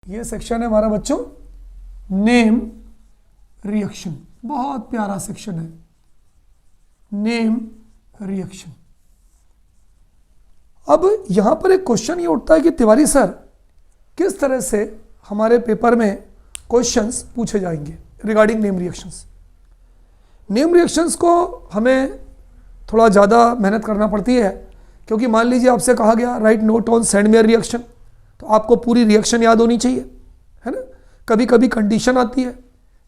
ये सेक्शन है हमारा बच्चों नेम रिएक्शन, बहुत प्यारा सेक्शन है नेम रिएक्शन। अब यहां पर एक क्वेश्चन ये उठता है कि तिवारी सर किस तरह से हमारे पेपर में क्वेश्चंस पूछे जाएंगे regarding name reactions. Name reactions को हमें थोड़ा ज़्यादा मेहनत करना पड़ती है, क्योंकि मान लीजिए आपसे कहा गया right note on send mayor reaction, तो आपको पूरी रिएक्शन याद होनी चाहिए, है ना। कभी कभी कंडीशन आती है,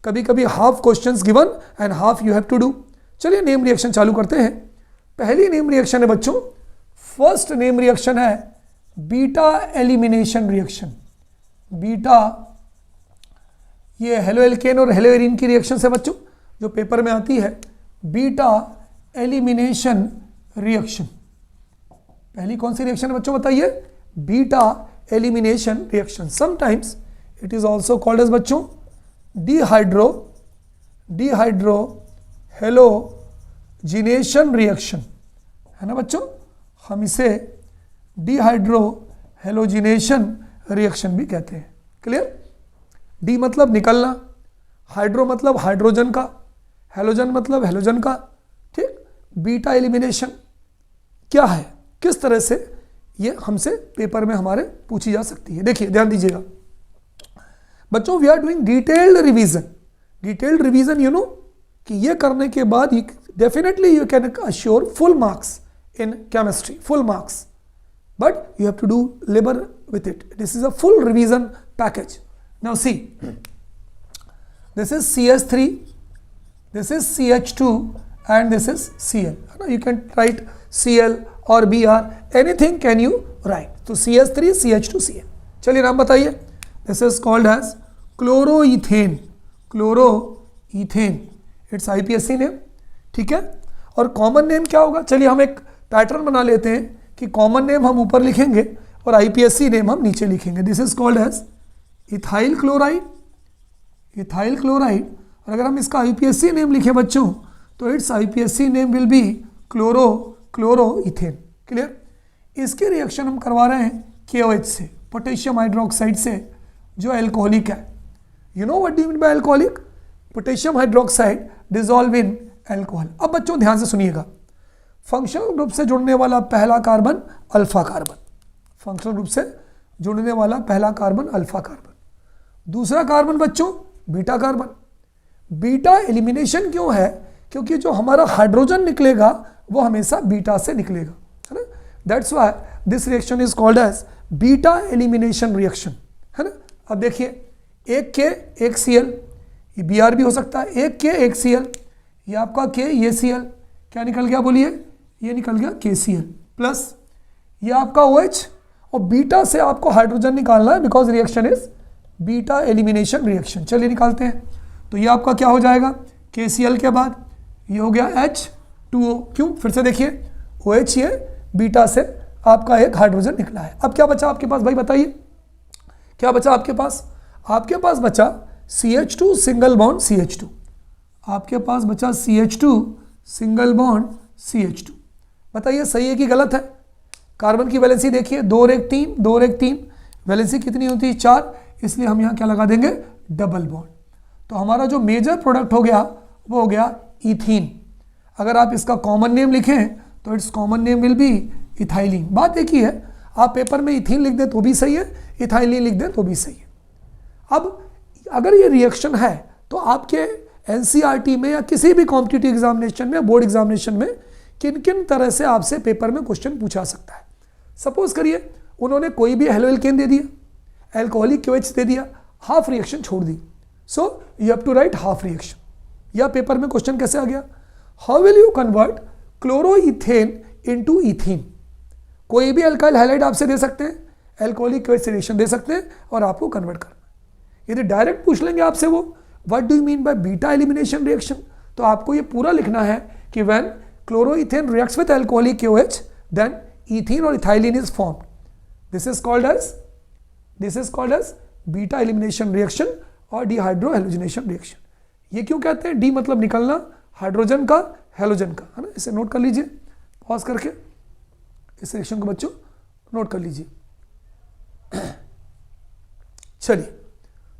कभी कभी half questions given and half you have to do. चलिए नेम रिएक्शन चालू करते हैं। पहली नेम रिएक्शन है बच्चों, फर्स्ट नेम रिएक्शन है बीटा एलिमिनेशन रिएक्शन। बीटा ये हेलो एल्केन और हेलो एरीन की रिएक्शन है बच्चों, जो पेपर में आती है बीटा एलिमिनेशन रिएक्शन। पहली कौन सी रिएक्शन है बच्चों बताइए? Beta elimination reaction. Sometimes it is also called as बच्चों डिहाइड्रो हेलोजिनेशन रिएक्शन, है ना बच्चों। हम इसे डिहाइड्रो हेलोजिनेशन रिएक्शन भी कहते हैं। क्लियर? डी मतलब निकलना, हाइड्रो मतलब हाइड्रोजन का, हेलोजन मतलब हेलोजन का, ठीक। बीटा एलिमिनेशन क्या है, किस तरह से ये हमसे पेपर में हमारे पूछी जा सकती है। देखिए ध्यान दीजिएगा बच्चों, we are doing detailed revision. Detailed revision you know कि ये करने के बाद definitely you can assure full marks in chemistry, full marks, but you have to do labor with it. This is a full revision package. Now see, this is CS3, this is CH2 and this is Cl. You can write Cl or Br, anything can you write. So CS3 CH2 Cl. चलिए नाम बताइए। This is called as chloroethane. chloroethane, it's IPSC name, ठीक है। और common name क्या होगा? चलिए हम एक पैटर्न बना लेते हैं कि कॉमन नेम हम ऊपर लिखेंगे और आईपीएससी नेम हम नीचे लिखेंगे। This is called as ethyl chloride. Ethyl chloride, और अगर हम इसका आईपीएससी नेम लिखें बच्चों तो its IUPAC name will be chloroethane. Clear? इसके रिएक्शन हम करवा रहे हैं KOH से, पोटेशियम हाइड्रोक्साइड से, जो एल्कोहलिक है। You know what do you mean bye alcoholic? Potassium hydroxide dissolve in alcohol. अब बच्चों ध्यान से सुनिएगा, फंक्शनल ग्रुप से जुड़ने वाला पहला carbon alpha carbon, functional group से जुड़ने वाला पहला कार्बन अल्फा कार्बन, दूसरा कार्बन बच्चों बीटा कार्बन। बीटा एलिमिनेशन क्यों है? क्योंकि जो हमारा हाइड्रोजन निकलेगा वो हमेशा बीटा से निकलेगा, है ना। That's why this reaction is called as beta elimination reaction, है ना। अब देखिए एक के एक Cl, ये Br भी हो सकता है, एक के एक Cl, ये आपका K, ये Cl, क्या निकल गया बोलिए? ये निकल गया KCl प्लस ये आपका OH, और बीटा से आपको हाइड्रोजन निकालना है because reaction is beta elimination reaction. चलिए निकालते हैं। तो ये आपका क्या हो जाएगा? KCl के बाद ये हो गया H2O। क्यों? फिर से देखिए OH, ये बीटा से आपका एक हाइड्रोजन निकला है। अब क्या बचा आपके पास भाई बताइए? क्या बचा आपके पास? आपके पास बचा CH2 सिंगल बॉन्ड CH2। आपके पास बचा CH2 सिंगल बॉन्ड CH2। बताइए सही है कि गलत है? कार्बन की वैलेंसी देखिए 2 और 1 3, 2 और 1 3, वैलेंसी कितनी होती है? 4, इसलिए हम यहाँ क्या लगा देंगे? Double bond. तो हमारा जो मेजर प्रोडक्ट हो गया वो हो गया इथीन। अगर आप इसका कॉमन नेम लिखें तो it's common name will B ethylene. बात एक ही है, आप पेपर में इथीन लिख दें तो भी सही है, इथाइलिन लिख दें तो भी सही है। अब अगर ये रिएक्शन है तो आपके NCERT में या किसी भी कॉम्पिटिटिव एग्जामिनेशन में, बोर्ड एग्जामिनेशन में किन किन तरह से आपसे पेपर में क्वेश्चन पूछा सकता है। सपोज करिए उन्होंने कोई भी हेलो एल्केन दे दिया, एल्कोहलिक KOH दे दिया, हाफ रिएक्शन छोड़ दी, so you have to write half reaction. या पेपर में क्वेश्चन कैसे आ गया? How will you convert chloroethane into ethene? कोई भी अल्काइल हैलाइड आपसे दे सकते हैं, एल्कोहलिक KOH से रिएक्शन दे सकते हैं और आपको कन्वर्ट करना। यदि डायरेक्ट पूछ लेंगे आपसे वो what do you mean by beta elimination reaction, तो आपको ये पूरा लिखना है कि when chloroethane reacts with alcoholic KOH then ethene और ethylene is formed. This is called as beta elimination reaction और डिहाइड्रो हेलोजिनेशन रिएक्शन। ये क्यों कहते हैं? डी मतलब निकलना, हाइड्रोजन का, हेलोजन का, है ना। इसे नोट कर लीजिए, पॉज करके इस रिएक्शन को बच्चों नोट कर लीजिए। चलिए,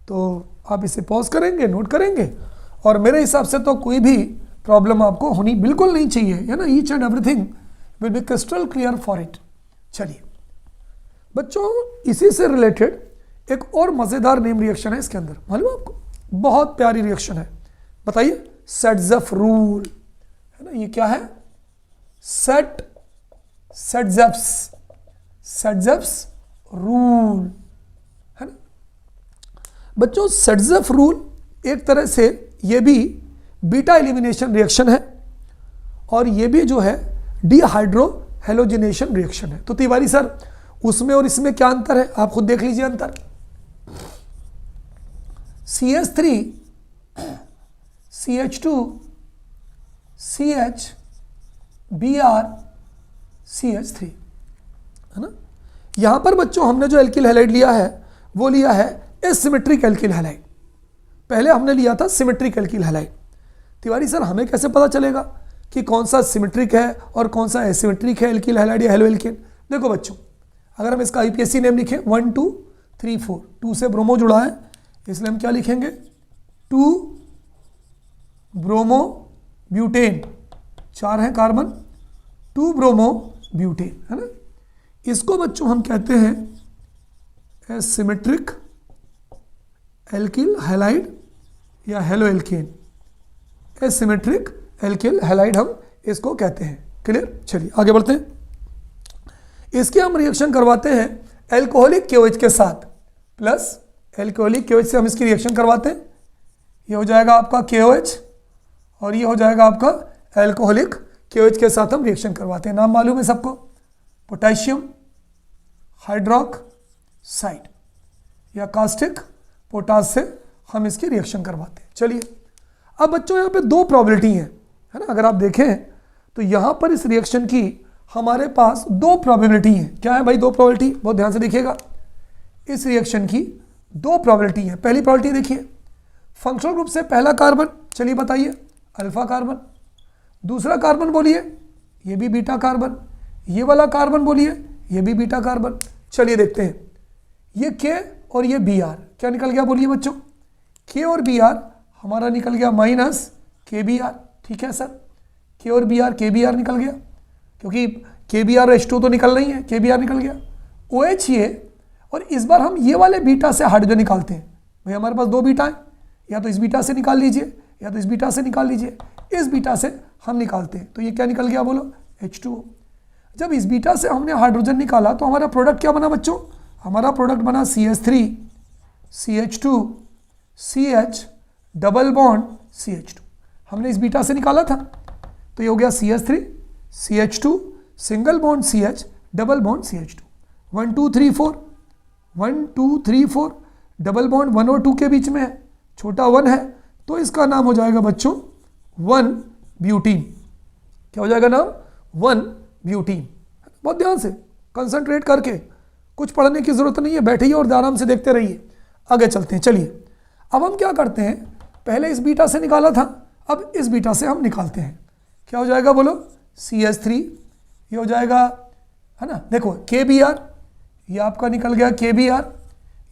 तो आप इसे पॉज करेंगे, नोट करेंगे, और मेरे हिसाब से तो कोई भी प्रॉब्लम आपको होनी बिल्कुल नहीं चाहिए, है ना। Each and everything will be crystal clear for it. चलिए बच्चों, इसी से रिलेटेड एक और मजेदार नेम रिएक्शन है इसके अंदर, मालूम है आपको, बहुत प्यारी रिएक्शन है। बताइए, सेटजेफ रूल, है ना। ये क्या है? सेटजेफ्स रूल, है ना बच्चों। सेटजेफ रूल एक तरह से ये भी बीटा एलिमिनेशन रिएक्शन है, और ये भी जो है डिहाइड्रो हेलोजिनेशन रिएक्शन है। तो तिवारी सर, उसमें और इसमें क्या अंतर है, आप खुद देख लीजिए अंतर। CH3 CH2 CH Br CH3, है ना। यहां पर बच्चों हमने जो एल्किल हैलाइड लिया है वो लिया है एसिमेट्रिक एल्किल हैलाइड। पहले हमने लिया था symmetric alkyl halide. Tiwari sir, हमें कैसे पता चलेगा कि कौन सा सिमेट्रिक है और कौन सा एसिमेट्रिक है एल्किल हैलाइड या हेलो एल्केन? देखो बच्चों, अगर हम इसका आईपीएससी नेम लिखें 1 2 3 4, 2 से ब्रोमो जुड़ा है इसलिए हम क्या लिखेंगे? 2 ब्रोमो ब्यूटेन, 4 है कार्बन, 2 ब्रोमो ब्यूटेन, है ना। इसको बच्चों हम कहते हैं एसिमेट्रिक एल्किल हैलाइड या halo alkane. Asymmetric alkyl halide हम इसको कहते हैं। क्लियर? चलिए आगे बढ़ते हैं। इसके हम रिएक्शन करवाते हैं एल्कोहलिक KOH के साथ, प्लस एल्कोहलिक KOH से हम इसकी रिएक्शन करवाते हैं। ये हो जाएगा आपका KOH और ये हो जाएगा आपका एल्कोहलिक KOH के साथ हम रिएक्शन करवाते हैं। नाम मालूम है सबको, पोटेशियम हाइड्रोक्साइड या कास्टिक पोटास से हम इसकी रिएक्शन करवाते हैं। चलिए, अब बच्चों यहाँ पे 2 प्रोबेबिलिटी है ना। अगर आप देखें तो यहाँ पर इस रिएक्शन की हमारे पास 2 प्रोबेबिलिटी हैं। क्या है भाई 2 प्रोबेबिलिटी? बहुत ध्यान से देखिएगा। इस रिएक्शन की 2 प्रोबेबिलिटी है। पहली प्रोबेबिलिटी देखिए, फंक्शनल ग्रुप से पहला कार्बन, चलिए बताइए, अल्फा कार्बन। दूसरा कार्बन बोलिए, ये भी बीटा कार्बन। ये वाला कार्बन बोलिए, ये भी बीटा कार्बन। चलिए देखते हैं, ये K और ये Br क्या निकल गया बोलिए बच्चों? K और Br हमारा निकल गया माइनस KBr। ठीक है सर, K और Br KBr निकल गया, क्योंकि KBr H2 तो निकल नहीं है, KBr निकल गया। OH ये, और इस बार हम ये वाले बीटा से हाइड्रोजन निकालते हैं। भाई हमारे पास 2 बीटा है, या तो इस बीटा से निकाल लीजिए या तो इस बीटा से निकाल लीजिए। इस बीटा से हम निकालते हैं तो ये क्या निकल गया बोलो? H2O। जब इस बीटा से हमने हाइड्रोजन निकाला तो हमारा प्रोडक्ट क्या बना बच्चों? हमारा प्रोडक्ट बना CH3 CH2 CH double bond CH2। हमने इस बीटा से निकाला था तो ये हो गया CH3 CH2 single bond CH double bond CH2। 1 2 3 4 1 2 3 4 double bond 1 और 2 के बीच में है, छोटा 1 है तो इसका नाम हो जाएगा बच्चों 1 ब्यूटीन। क्या हो जाएगा नाम? 1 ब्यूटीन। बहुत ध्यान से कंसंट्रेट करके, कुछ पढ़ने की जरूरत नहीं है, बैठिए और आराम से देखते रहिए। आगे चलते हैं। चलिए, अब हम क्या करते हैं, पहले इस बीटा से निकाला था, अब इस बीटा से हम निकालते हैं। क्या हो जाएगा बोलो? CH3, ये हो जाएगा, है ना। देखो KBr, ये आपका निकल गया KBr,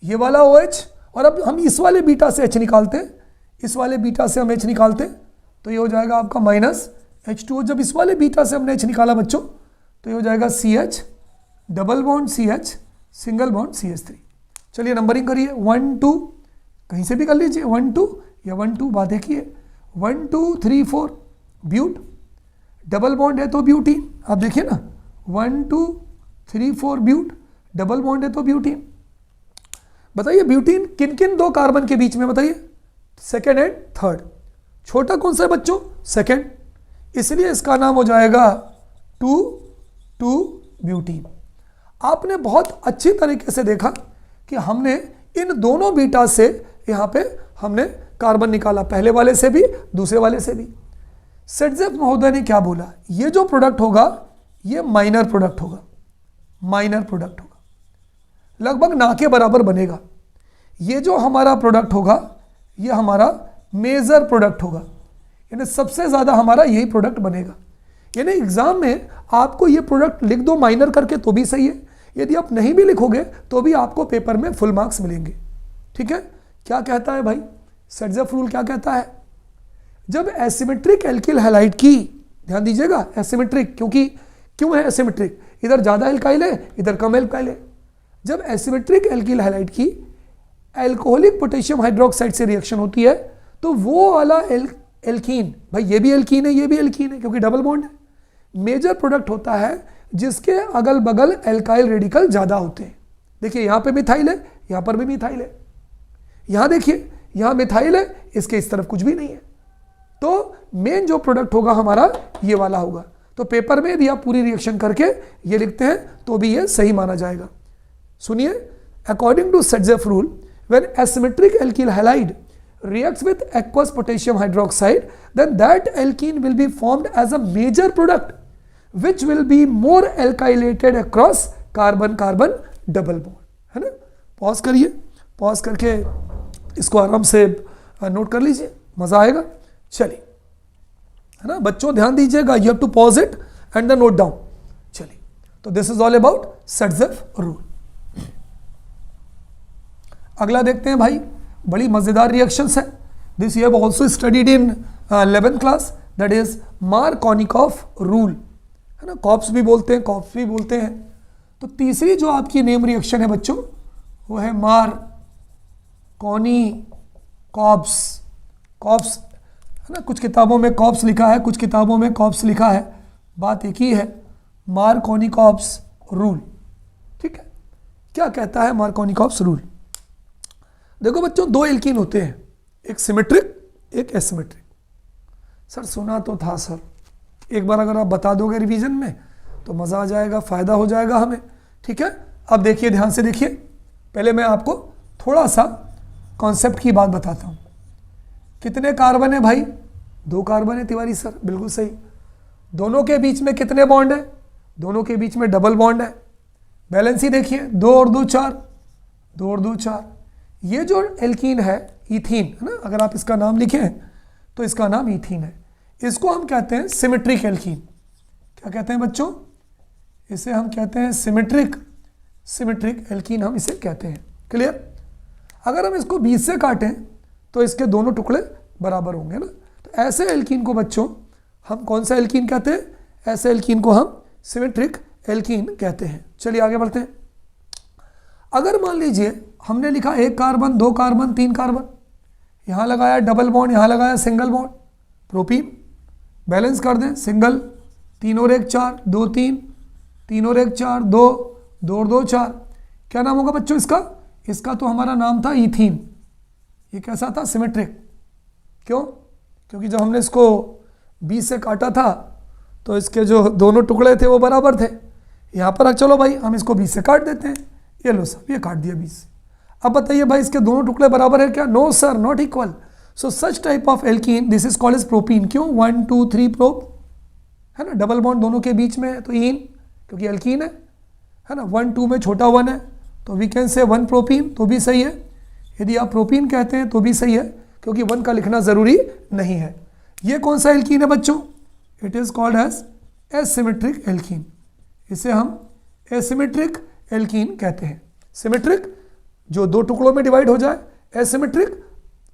ये वाला OH, और अब हम इस वाले बीटा से H निकालते हैं, इस वाले बीटा से हम H निकालते हैं तो ये हो जाएगा आपका माइनस H2O। जब इस वाले बीटा से हमने H निकाला बच्चों तो ये हो जाएगा CH double bond CH single bond CH3। चलिए नंबरिंग करिए, 1 2, कहीं से भी कर लीजिए, 1 2 या 1 2, बात देखिए, 1 2 3 4 ब्यूट, डबल बॉन्ड है तो ब्यूटीन। आप देखिए ना, 1 2 3 4 ब्यूट, डबल बॉन्ड है तो ब्यूटीन। बताइए ब्यूटीन किन किन 2 कार्बन के बीच में बताइए? Second and third. छोटा कौन सा है बच्चों? सेकेंड, इसलिए इसका नाम हो जाएगा 2 2 ब्यूटीन। आपने बहुत अच्छी तरीके से देखा कि हमने इन दोनों बीटा से यहाँ पे हमने कार्बन निकाला, पहले वाले से भी दूसरे वाले से भी। सेटजेफ महोदय ने क्या बोला? ये जो प्रोडक्ट होगा ये माइनर प्रोडक्ट होगा, माइनर प्रोडक्ट होगा, लगभग ना के बराबर बनेगा। ये जो हमारा प्रोडक्ट होगा ये हमारा मेजर प्रोडक्ट होगा, यानी सबसे ज़्यादा हमारा यही प्रोडक्ट बनेगा। यानी एग्जाम में आपको ये प्रोडक्ट लिख दो माइनर करके तो भी सही है, यदि आप नहीं भी लिखोगे तो भी आपको पेपर में फुल मार्क्स मिलेंगे। ठीक है, क्या कहता है भाई, सट्ज़ेफ रूल क्या कहता है, जब एसिमेट्रिक एल्किल हैलाइड की, ध्यान दीजिएगा एसिमेट्रिक, क्योंकि क्यों है एसिमेट्रिक, इधर ज़्यादा एल्काइल है इधर कम एल्काइल है, जब एसिमेट्रिक एल्किल हैलाइड की एल्कोहलिक पोटेशियम हाइड्रोक्साइड से रिएक्शन होती है तो वो वाला एल्कीन, भाई ये भी एल्कीन है ये भी एल्कीन है क्योंकि डबल बॉन्ड है, मेजर प्रोडक्ट होता है जिसके अगल बगल एल्काइल रेडिकल ज़्यादा होते हैं। देखिए यहाँ पे मिथाइल है, यहाँ पर भी मिथाइल है, यहाँ देखिए यहाँ मिथाइल है, इसके इस तरफ कुछ भी नहीं है, तो मेन जो प्रोडक्ट होगा हमारा ये वाला होगा। तो पेपर में यदि आप पूरी रिएक्शन करके ये लिखते हैं तो भी ये सही माना जाएगा। सुनिए, according to Saytzeff rule, when asymmetric alkyl halide reacts with aqueous potassium hydroxide, then that alkene will be formed as a major product which will be more alkylated across carbon carbon double bond, है ना। Pause करिए, pause करके इसको आराम से note कर लीजिए, मजा आएगा। चलिए, है ना बच्चों, ध्यान दीजिएगा, you have to pause it and then note down. चलिए, तो this is all about Saytzeff rule. अगला देखते हैं भाई, बड़ी मजेदार रिएक्शंस है, this you have also studied in 11th class, that is Markovnikov rule, है ना, कॉप्स भी बोलते हैं कॉप्स भी बोलते हैं। तो तीसरी जो आपकी नेम रिएक्शन है बच्चों वो है मार्कोनिकॉप्स, कॉप्स, है ना, कुछ किताबों में कॉप्स लिखा है कुछ किताबों में कॉप्स लिखा है, बात एक ही है, मार्कोनिकॉप्स रूल। ठीक है, क्या कहता है मार्कोनिकॉप्स रूल। देखो बच्चों, दो एल्कीन होते हैं, एक सिमेट्रिक एक एसिमेट्रिक। सर सुना तो था सर, एक बार अगर आप बता दोगे रिवीजन में तो मज़ा आ जाएगा, फ़ायदा हो जाएगा हमें। ठीक है, अब देखिए, ध्यान से देखिए, पहले मैं आपको थोड़ा सा कॉन्सेप्ट की बात बताता हूँ। कितने कार्बन है भाई, 2 कार्बन है तिवारी सर, बिल्कुल सही। दोनों के बीच में कितने बॉन्ड है, दोनों के बीच में डबल बॉन्ड है। बैलेंस ही देखिए, 2 और 2 4, 2 और 2 4। ये जो एल्कीन है इथीन, है ना, अगर आप इसका नाम लिखें तो इसका नाम इथीन है। इसको हम कहते हैं सिमेट्रिक एल्कीन। क्या कहते हैं बच्चों, इसे हम कहते हैं सिमेट्रिक एल्कीन हम इसे कहते हैं। क्लियर। अगर हम इसको 20 से काटें तो इसके दोनों टुकड़े बराबर होंगे ना। तो ऐसे एल्कीन को बच्चों हम कौन सा एल्कीन कहते हैं, ऐसे एल्कीन को हम सिमेट्रिक एल्कीन कहते हैं। चलिए आगे बढ़ते हैं। अगर मान लीजिए हमने लिखा 1 कार्बन 2 कार्बन 3 कार्बन, यहाँ लगाया डबल बॉन्ड, यहाँ लगाया सिंगल बॉन्ड, प्रोपीन, बैलेंस कर दें, सिंगल, 3 और 1 4, 2 3, 3 और 1 4, 2, 2 और 2 4। क्या नाम होगा बच्चों इसका, इसका तो हमारा नाम था इथीन। ये कैसा था, सिमेट्रिक। क्यों, क्योंकि जब हमने इसको 20 से काटा था तो इसके जो दोनों टुकड़े थे वो बराबर थे। यहाँ पर चलो भाई हम इसको 20 से काट देते हैं, ये लो साहब, ये काट दिया 20 से। अब बताइए भाई इसके दोनों टुकड़े बराबर है क्या, no sir, not equal. So such type of alkene this is called as propene. क्यों, 1 2 3 प्रोप, है ना, डबल बॉन्ड दोनों के बीच में है तो इन, क्योंकि एल्कीन है ना। 1 2 में छोटा 1 है तो वी कैन से 1 प्रोपीन, तो भी सही है। यदि आप प्रोपीन कहते हैं तो भी सही है, क्योंकि 1 का लिखना ज़रूरी नहीं है। ये कौन सा एल्कीन है बच्चों, it is called as asymmetric alkene. इसे हम एसिमेट्रिक एल्कीन कहते हैं। सिमेट्रिक जो 2 टुकड़ों में डिवाइड हो जाए, एसिमेट्रिक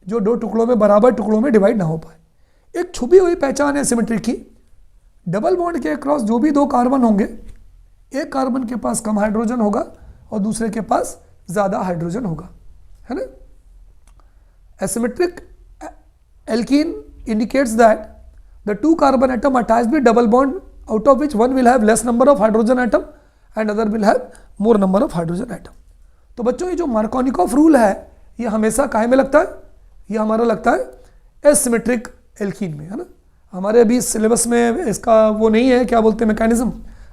जो 2 टुकड़ों में बराबर टुकड़ों में डिवाइड ना हो पाए। एक छुपी हुई पहचान है सिमेट्रिक की, डबल बॉन्ड के अक्रॉस जो भी 2 कार्बन होंगे, एक कार्बन के पास कम हाइड्रोजन होगा और दूसरे के पास ज़्यादा हाइड्रोजन होगा, है ना। Asymmetric alkene indicates that the 2 carbon atom attached with double bond, out of which one will have less number of hydrogen atom and other will have more number of hydrogen atom. तो बच्चों ये जो Markovnikov rule है ये हमेशा काहे में लगता है, ये हमारा लगता है एसिमेट्रिक एल्कीन में, है ना। हमारे अभी सिलेबस में इसका वो नहीं है, क्या बोलते हैं, mechanism.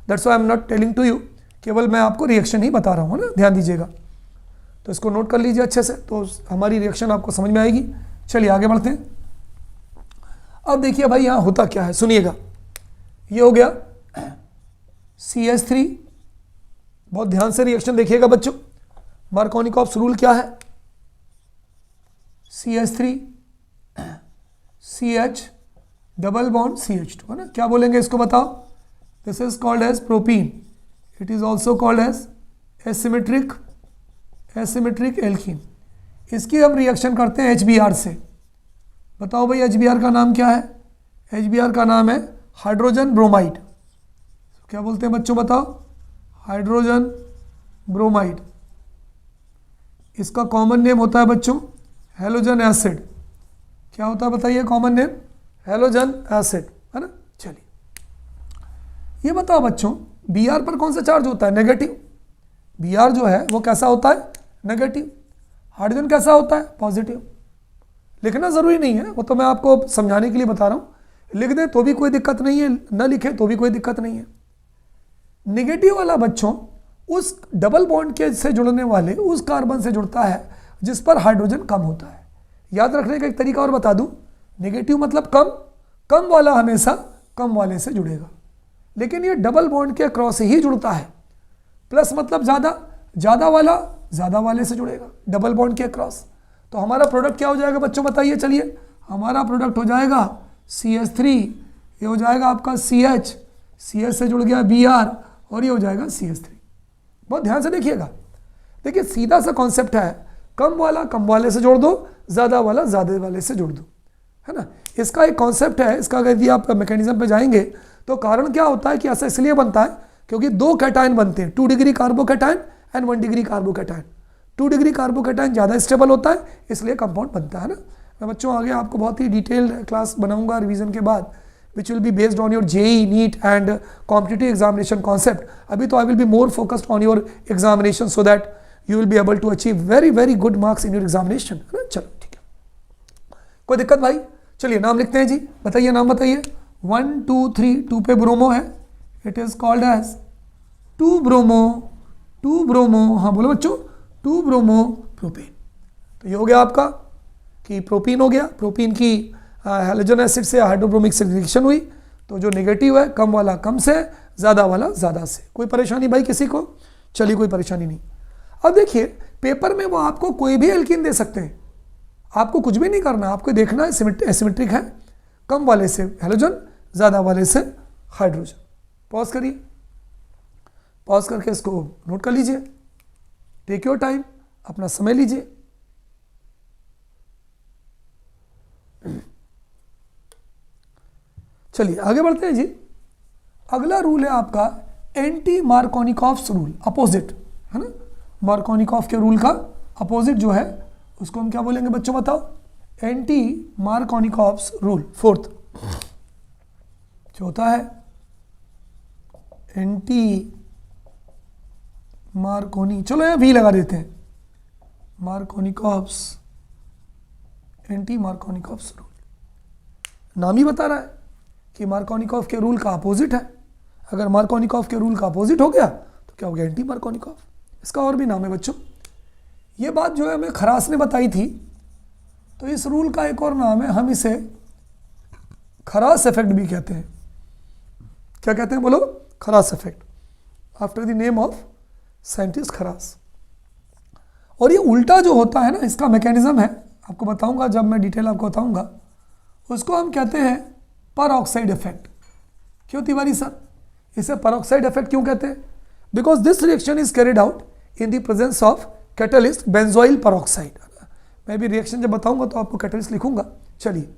That's why I am not telling to you, केवल मैं आपको रिएक्शन ही बता रहा हूँ ना, ध्यान दीजिएगा। तो इसको नोट कर लीजिए अच्छे से, तो हमारी रिएक्शन आपको समझ में आएगी। चलिए आगे बढ़ते हैं। अब देखिए भाई यहाँ होता क्या है, सुनिएगा। ये हो गया CH3, बहुत ध्यान से रिएक्शन देखिएगा बच्चों। मार्कोनिकॉफ्स रूल क्या है, CH3 CH double bond CH2, है ना। क्या बोलेंगे इसको बताओ, this is called as propene, it is also called as asymmetric alkene. इसकी हम रिएक्शन करते हैं HBr से। बताओ भाई HBr का नाम क्या है? HBr का नाम है हाइड्रोजन ब्रोमाइड। क्या बोलते हैं बच्चों बताओ? Hydrogen bromide. इसका कॉमन नेम होता है बच्चों हैलोजन एसिड। क्या होता है बताइए कॉमन नेम? हैलोजन एसिड, है ना। चलिए ये बताओ बच्चों Br पर कौन सा चार्ज होता है? नेगेटिव। Br जो है वो कैसा होता है? नेगेटिव। हाइड्रोजन कैसा होता है? पॉजिटिव। लिखना जरूरी नहीं है, वो तो मैं आपको समझाने के लिए बता रहा हूं। लिख दें तो भी कोई दिक्कत नहीं है, न लिखे तो भी कोई दिक्कत नहीं है। नेगेटिव वाला बच्चों उस डबल बॉन्ड के से जुड़ने वाले उस कार्बन से जुड़ता है जिस पर हाइड्रोजन कम होता है। याद रखने का एक तरीका और बता दूं, नेगेटिव मतलब कम, कम वाला हमेशा कम वाले से जुड़ेगा, लेकिन ये डबल बॉन्ड के क्रॉस ही जुड़ता है। प्लस मतलब ज़्यादा, ज़्यादा वाला ज़्यादा वाले से जुड़ेगा डबल बॉन्ड के क्रॉस। तो हमारा प्रोडक्ट क्या हो जाएगा बच्चों बताइए? चलिए हमारा प्रोडक्ट हो जाएगा CH3, ये हो जाएगा आपका CH, CH से जुड़ गया Br और ये हो जाएगा CH3। बहुत ध्यान से देखिएगा। देखिए सीधा सा कॉन्सेप्ट है, कम वाला कम वाले से जोड़ दो, ज़्यादा वाला ज़्यादा वाले से जोड़ दो, है ना। इसका एक कॉन्सेप्ट है। इसका यदि आप मैकेनिज्म पे जाएंगे तो कारण क्या होता है कि ऐसा इसलिए बनता है क्योंकि 2 कैटायन बनते हैं, 2 degree carbocation and 1 degree carbocation. 2 degree carbocation ज़्यादा स्टेबल होता है, इसलिए कंपाउंड बनता है ना। मैं बच्चों आगे आपको बहुत ही डिटेल्ड क्लास बनाऊंगा रिवीजन के बाद, which will be based on your JEE, NEET and competitive examination concept. अभी तो I will be more focused on your examination so that you will be able to achieve very very good marks in your examination, है ना। चलो ठीक है, कोई दिक्कत भाई? चलिए नाम लिखते हैं जी। बताइए नाम बताइए। 1 2 3, 2 पे ब्रोमो है, it is called as 2 bromo, 2 bromo, हाँ बोलो बच्चों, 2 ब्रोमो प्रोपेन। तो ये हो गया आपका कि प्रोपीन हो गया। प्रोपीन की हैलोजन एसिड से हाइड्रोब्रोमिक से रिएक्शन हुई, तो जो नेगेटिव है कम वाला कम से, ज़्यादा वाला ज़्यादा से। कोई परेशानी भाई किसी को? चलिए कोई परेशानी नहीं। अब देखिए पेपर में वो आपको कोई भी एल्कीन दे सकते हैं, आपको कुछ भी नहीं करना, आपको देखना है एसिमेट्रिक है, कम वाले से हैलोजन, ज़्यादा वाले से हाइड्रोजन। पॉज करिए, पॉज करके इसको नोट कर लीजिए, टेक योर टाइम, अपना समय लीजिए। चलिए आगे बढ़ते हैं जी। अगला रूल है आपका एंटी मार्कोनिकॉफ्स रूल, अपोजिट, है ना। मार्कोनिकॉफ के रूल का अपोजिट जो है उसको हम क्या बोलेंगे बच्चों बताओ? Anti Markovnikov's rule. फोर्थ जो होता है एंटी मार्कोनी, चलो यहाँ वी लगा देते हैं, मार्कोनिकॉफ्स, एंटी मार्कोनिकॉफ्स रूल। नाम ही बता रहा है कि मार्कोनिकॉफ के रूल का अपोजिट है। अगर मार्कोनिकॉफ के रूल का अपोजिट हो गया तो क्या हो गया? Anti Markovnikov. इसका और भी नाम है बच्चों। ये बात जो है हमें खरास ने बताई थी, तो इस रूल का एक और नाम है, हम इसे खरास इफेक्ट भी कहते हैं। क्या कहते हैं बोलो? Kharasch effect, after the name of scientist Kharasch. और ये उल्टा जो होता है ना, इसका मैकेनिज्म है, आपको बताऊंगा जब मैं डिटेल आपको बताऊंगा। उसको हम कहते हैं परऑक्साइड इफेक्ट। क्यों तिवारी सर, इसे परऑक्साइड इफेक्ट क्यों कहते हैं? Because this reaction is carried out in the presence of catalyst benzoyl peroxide. मैं भी रिएक्शन जब बताऊंगा तो आपको कैटलिस्ट लिखूंगा। चलिए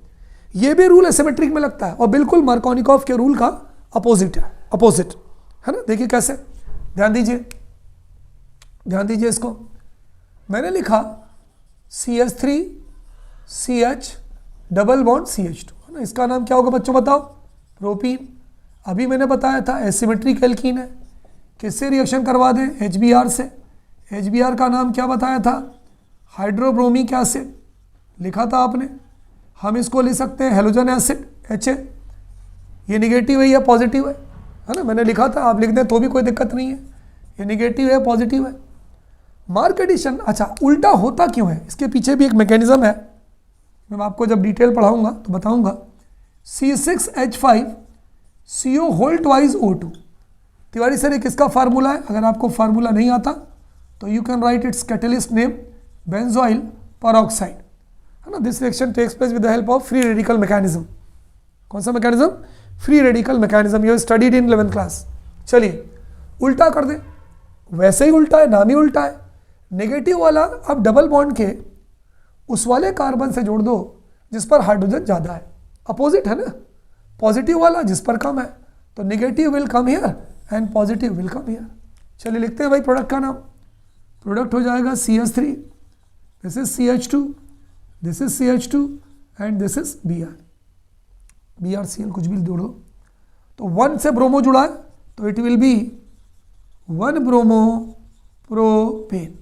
ये भी रूल एसिमेट्रिक में लगता है और बिल्कुल मार्कोनिकॉफ के रूल का अपोजिट है, अपोजिट है ना। देखिए कैसे, ध्यान दीजिए, ध्यान दीजिए। इसको मैंने लिखा CH3 CH double bond CH2, है ना। इसका नाम क्या होगा बच्चों बताओ? प्रोपीन। अभी मैंने बताया था एसिमेट्रिक एल्कीन है, किससे रिएक्शन करवा दें? HBr से। HBr का नाम क्या बताया था? हाइड्रोब्रोमिक एसिड लिखा था आपने। हम इसको ले सकते हैं हेलोजन एसिड HA। ये निगेटिव है या पॉजिटिव है ना, मैंने लिखा था, आप लिख दें तो भी कोई दिक्कत नहीं है। ये निगेटिव है पॉजिटिव है। मार्क एडिशन, अच्छा उल्टा होता क्यों है? इसके पीछे भी एक मैकेनिज्म है, मैं आपको जब डिटेल पढ़ाऊंगा तो बताऊंगा। C6H5 CO whole twice O2। Tiwari sir ये किसका फार्मूला है? अगर आपको फार्मूला नहीं आता तो you can write its catalyst name benzoyl peroxide, है ना। This reaction takes place with the help of free radical mechanism. कौन सा मैकेनिज्म? Free radical mechanism. You studied in 11th class. चलिए उल्टा कर दे, वैसे ही उल्टा है, नाम ही उल्टा है। नेगेटिव वाला अब डबल बॉन्ड के उस वाले कार्बन से जोड़ दो जिस पर हाइड्रोजन ज़्यादा है, अपोजिट है ना, पॉजिटिव वाला जिस पर कम है, तो negative will come here and positive will come here. चलिए लिखते हैं भाई प्रोडक्ट का नाम। प्रोडक्ट हो जाएगा CH3, this is CH2, this is CH2 and this is BrCl, कुछ भी जोड़ो। तो 1 से ब्रोमो जुड़ा है तो it will B 1 bromo propane,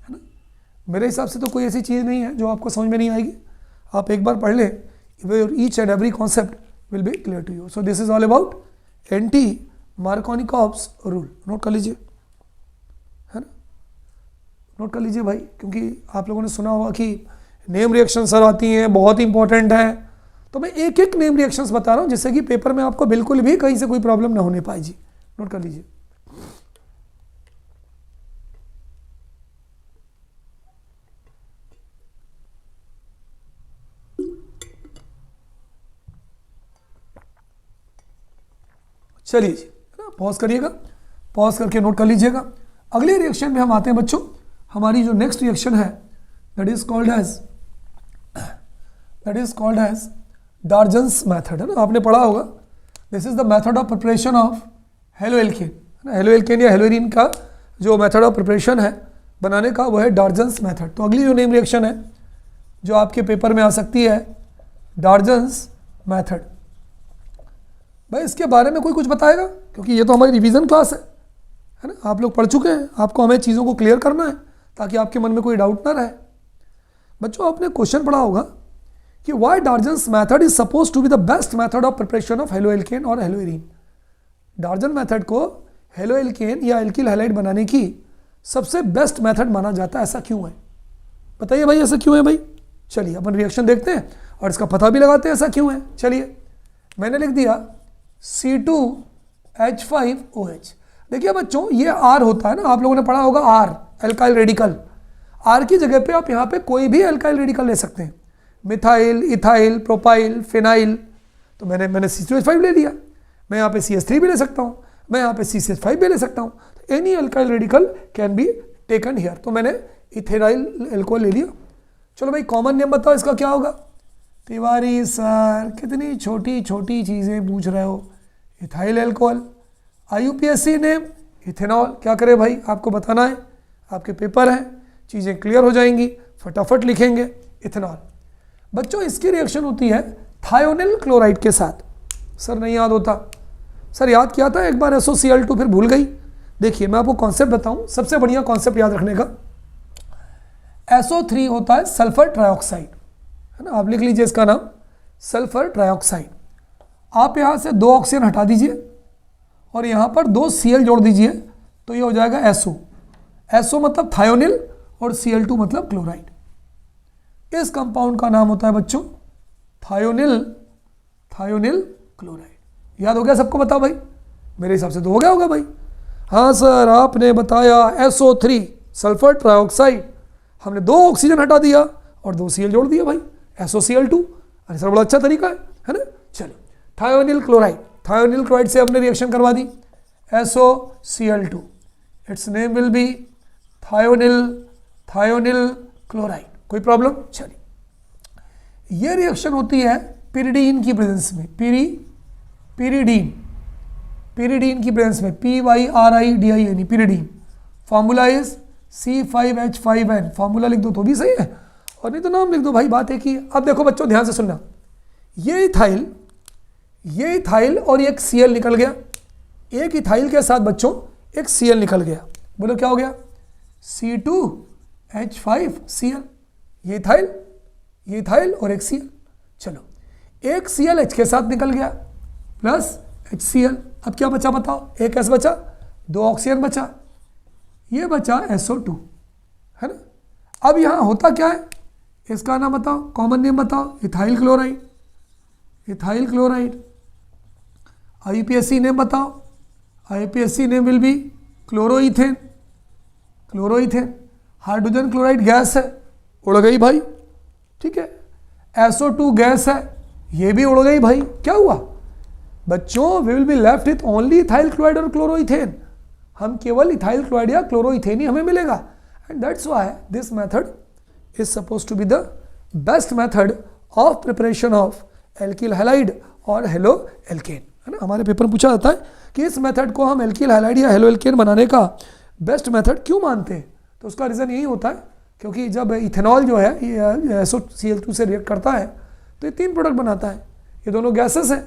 है ना। मेरे हिसाब से तो कोई ऐसी चीज़ नहीं है जो आपको समझ में नहीं आएगी, आप एक बार पढ़ ले, each and every concept will be clear to you. So this is all about anti Markovnikov's rule. Note कर लीजिए, है ना, नोट कर लीजिए भाई, क्योंकि आप लोगों ने सुना होगा कि नेम रिएक्शन सर आती हैं, बहुत इंपॉर्टेंट है, तो मैं एक एक नेम रिएक्शंस बता रहा हूँ जिससे कि पेपर में आपको बिल्कुल भी कहीं से कोई प्रॉब्लम ना होने पाए जी। नोट कर लीजिए। चलिए जी, पॉज करिएगा, पॉज करके नोट कर लीजिएगा। अगले रिएक्शन में हम आते हैं बच्चों। हमारी जो नेक्स्ट रिएक्शन है that is called as Darzens method, है ना, आपने पढ़ा होगा। This is the method of preparation of haloalkane, है ना, हेलोएल्केन या हेलोइरिन का जो मेथड ऑफ प्रिपरेशन है बनाने का वो है डार्जन्स मेथड। तो अगली जो नेम रिएक्शन है जो आपके पेपर में आ सकती है डार्जन्स मेथड। भाई इसके बारे में कोई कुछ बताएगा, क्योंकि ये तो हमारी रिवीजन क्लास है ना, आप लोग पढ़ चुके हैं, आपको हमें चीज़ों को क्लियर करना है ताकि आपके मन में कोई डाउट ना रहे। बच्चों आपने क्वेश्चन पढ़ा होगा कि why Darzens method is suppose to be the best method of preparation of haloalkane और हेलोइरिन। डार्जन मेथड को हेलोएल्केन या एल्किल हैलाइड बनाने की सबसे बेस्ट मेथड माना जाता है, ऐसा क्यों है? बताइए भाई ऐसा क्यों है भाई। चलिए अपन रिएक्शन देखते हैं और इसका पता भी लगाते हैं ऐसा क्यों है। चलिए मैंने लिख दिया C2H5OH। देखिए बच्चों ये R होता है ना, आप लोगों ने पढ़ा होगा R एल्काइल रेडिकल। R की जगह पे आप यहाँ पे कोई भी एल्काइल रेडिकल ले सकते हैं, मिथाइल, इथाइल, प्रोपाइल, फिनाइल। तो मैंने C2H5 ले लिया, मैं यहाँ पे CH3 भी ले सकता हूँ, मैं यहाँ पे CCH5 भी ले सकता हूँ। तो any alkyl radical can be taken here. तो मैंने इथेनाइल एल्कोहल ले लिया। चलो भाई कॉमन नेम बताओ इसका क्या होगा। तिवारी सर कितनी छोटी छोटी चीज़ें पूछ रहे हो। Ethyl alcohol. IUPAC name ethanol. क्या करें भाई, आपको बताना है, आपके पेपर हैं, चीज़ें क्लियर हो जाएंगी, फटाफट लिखेंगे इथेनॉल। बच्चों इसकी रिएक्शन होती है थायोनिल क्लोराइड के साथ। सर नहीं याद होता, सर याद किया था एक बार SOCl2 फिर भूल गई। देखिए मैं आपको कॉन्सेप्ट बताऊं, सबसे बढ़िया कॉन्सेप्ट याद रखने का। SO3 होता है सल्फर ट्राइऑक्साइड, है ना, आप लिख लीजिए इसका नाम सल्फर ट्राइऑक्साइड। आप यहाँ से 2 ऑक्सीजन हटा दीजिए और यहाँ पर 2 Cl जोड़ दीजिए तो ये हो जाएगा SO। SO मतलब थायोनिल और Cl2 मतलब क्लोराइड। इस कंपाउंड का नाम होता है बच्चों थायोनिल क्लोराइड। याद हो गया सबको? बताओ भाई, मेरे हिसाब से तो हो गया होगा भाई। हाँ सर आपने बताया SO3 सल्फर ट्राइऑक्साइड, हमने 2 ऑक्सीजन हटा दिया और 2 Cl जोड़ दिया भाई SOCl2। अरे सर बड़ा अच्छा तरीका है ना। चलो थायोनिल क्लोराइड से हमने रिएक्शन करवा दी SOCl2, it's name will B thionyl chloride. कोई प्रॉब्लम? चलिए ये रिएक्शन होती है पिरिडीन की प्रेजेंस में, पिरिडीन की प्रेजेंस में, PYRIDIN pyridine. Formula is C5H5N। Formula लिख दो तो भी सही है और नहीं तो नाम लिख दो भाई, बात एक ही है। अब देखो बच्चों ध्यान से सुनना, ये इथाइल और एक Cl निकल गया, एक इथाइल के साथ बच्चों एक Cl निकल गया। बोलो क्या हो गया? C2H5Cl। ये इथाइल और एक Cl। चलो एक Cl H के साथ निकल गया प्लस HCl। अब क्या बचा बताओ? एक S बचा, 2 ऑक्सीजन बचा, ये बचा SO2, है ना। अब यहाँ होता क्या है, इसका नाम बताओ, कॉमन नेम बताओ। Ethyl chloride. IUPAC नेम बताओ। IUPAC name will be chloroethane. Hydrogen chloride gas है, उड़ गई भाई, ठीक है। SO2 गैस है, ये भी उड़ गई भाई। क्या हुआ बच्चों? We will be left with only ethyl chloride और क्लोरोइथेन। हम केवल इथाइल क्लोराइड या क्लोरोइथेन ही हमें मिलेगा। And that's why this method is supposed to be the best method of preparation of alkyl halide और हेलो एल्केन, है ना। हमारे पेपर में पूछा जाता है कि इस मेथड को हम एल्किल हैलाइड या हेलो एल्केन बनाने का बेस्ट मेथड क्यों मानते हैं। तो उसका रीज़न यही होता है क्योंकि जब इथेनॉल जो है ये SOCl2 से रिएक्ट करता है तो ये 3 प्रोडक्ट बनाता है। ये दोनों गैसेस हैं,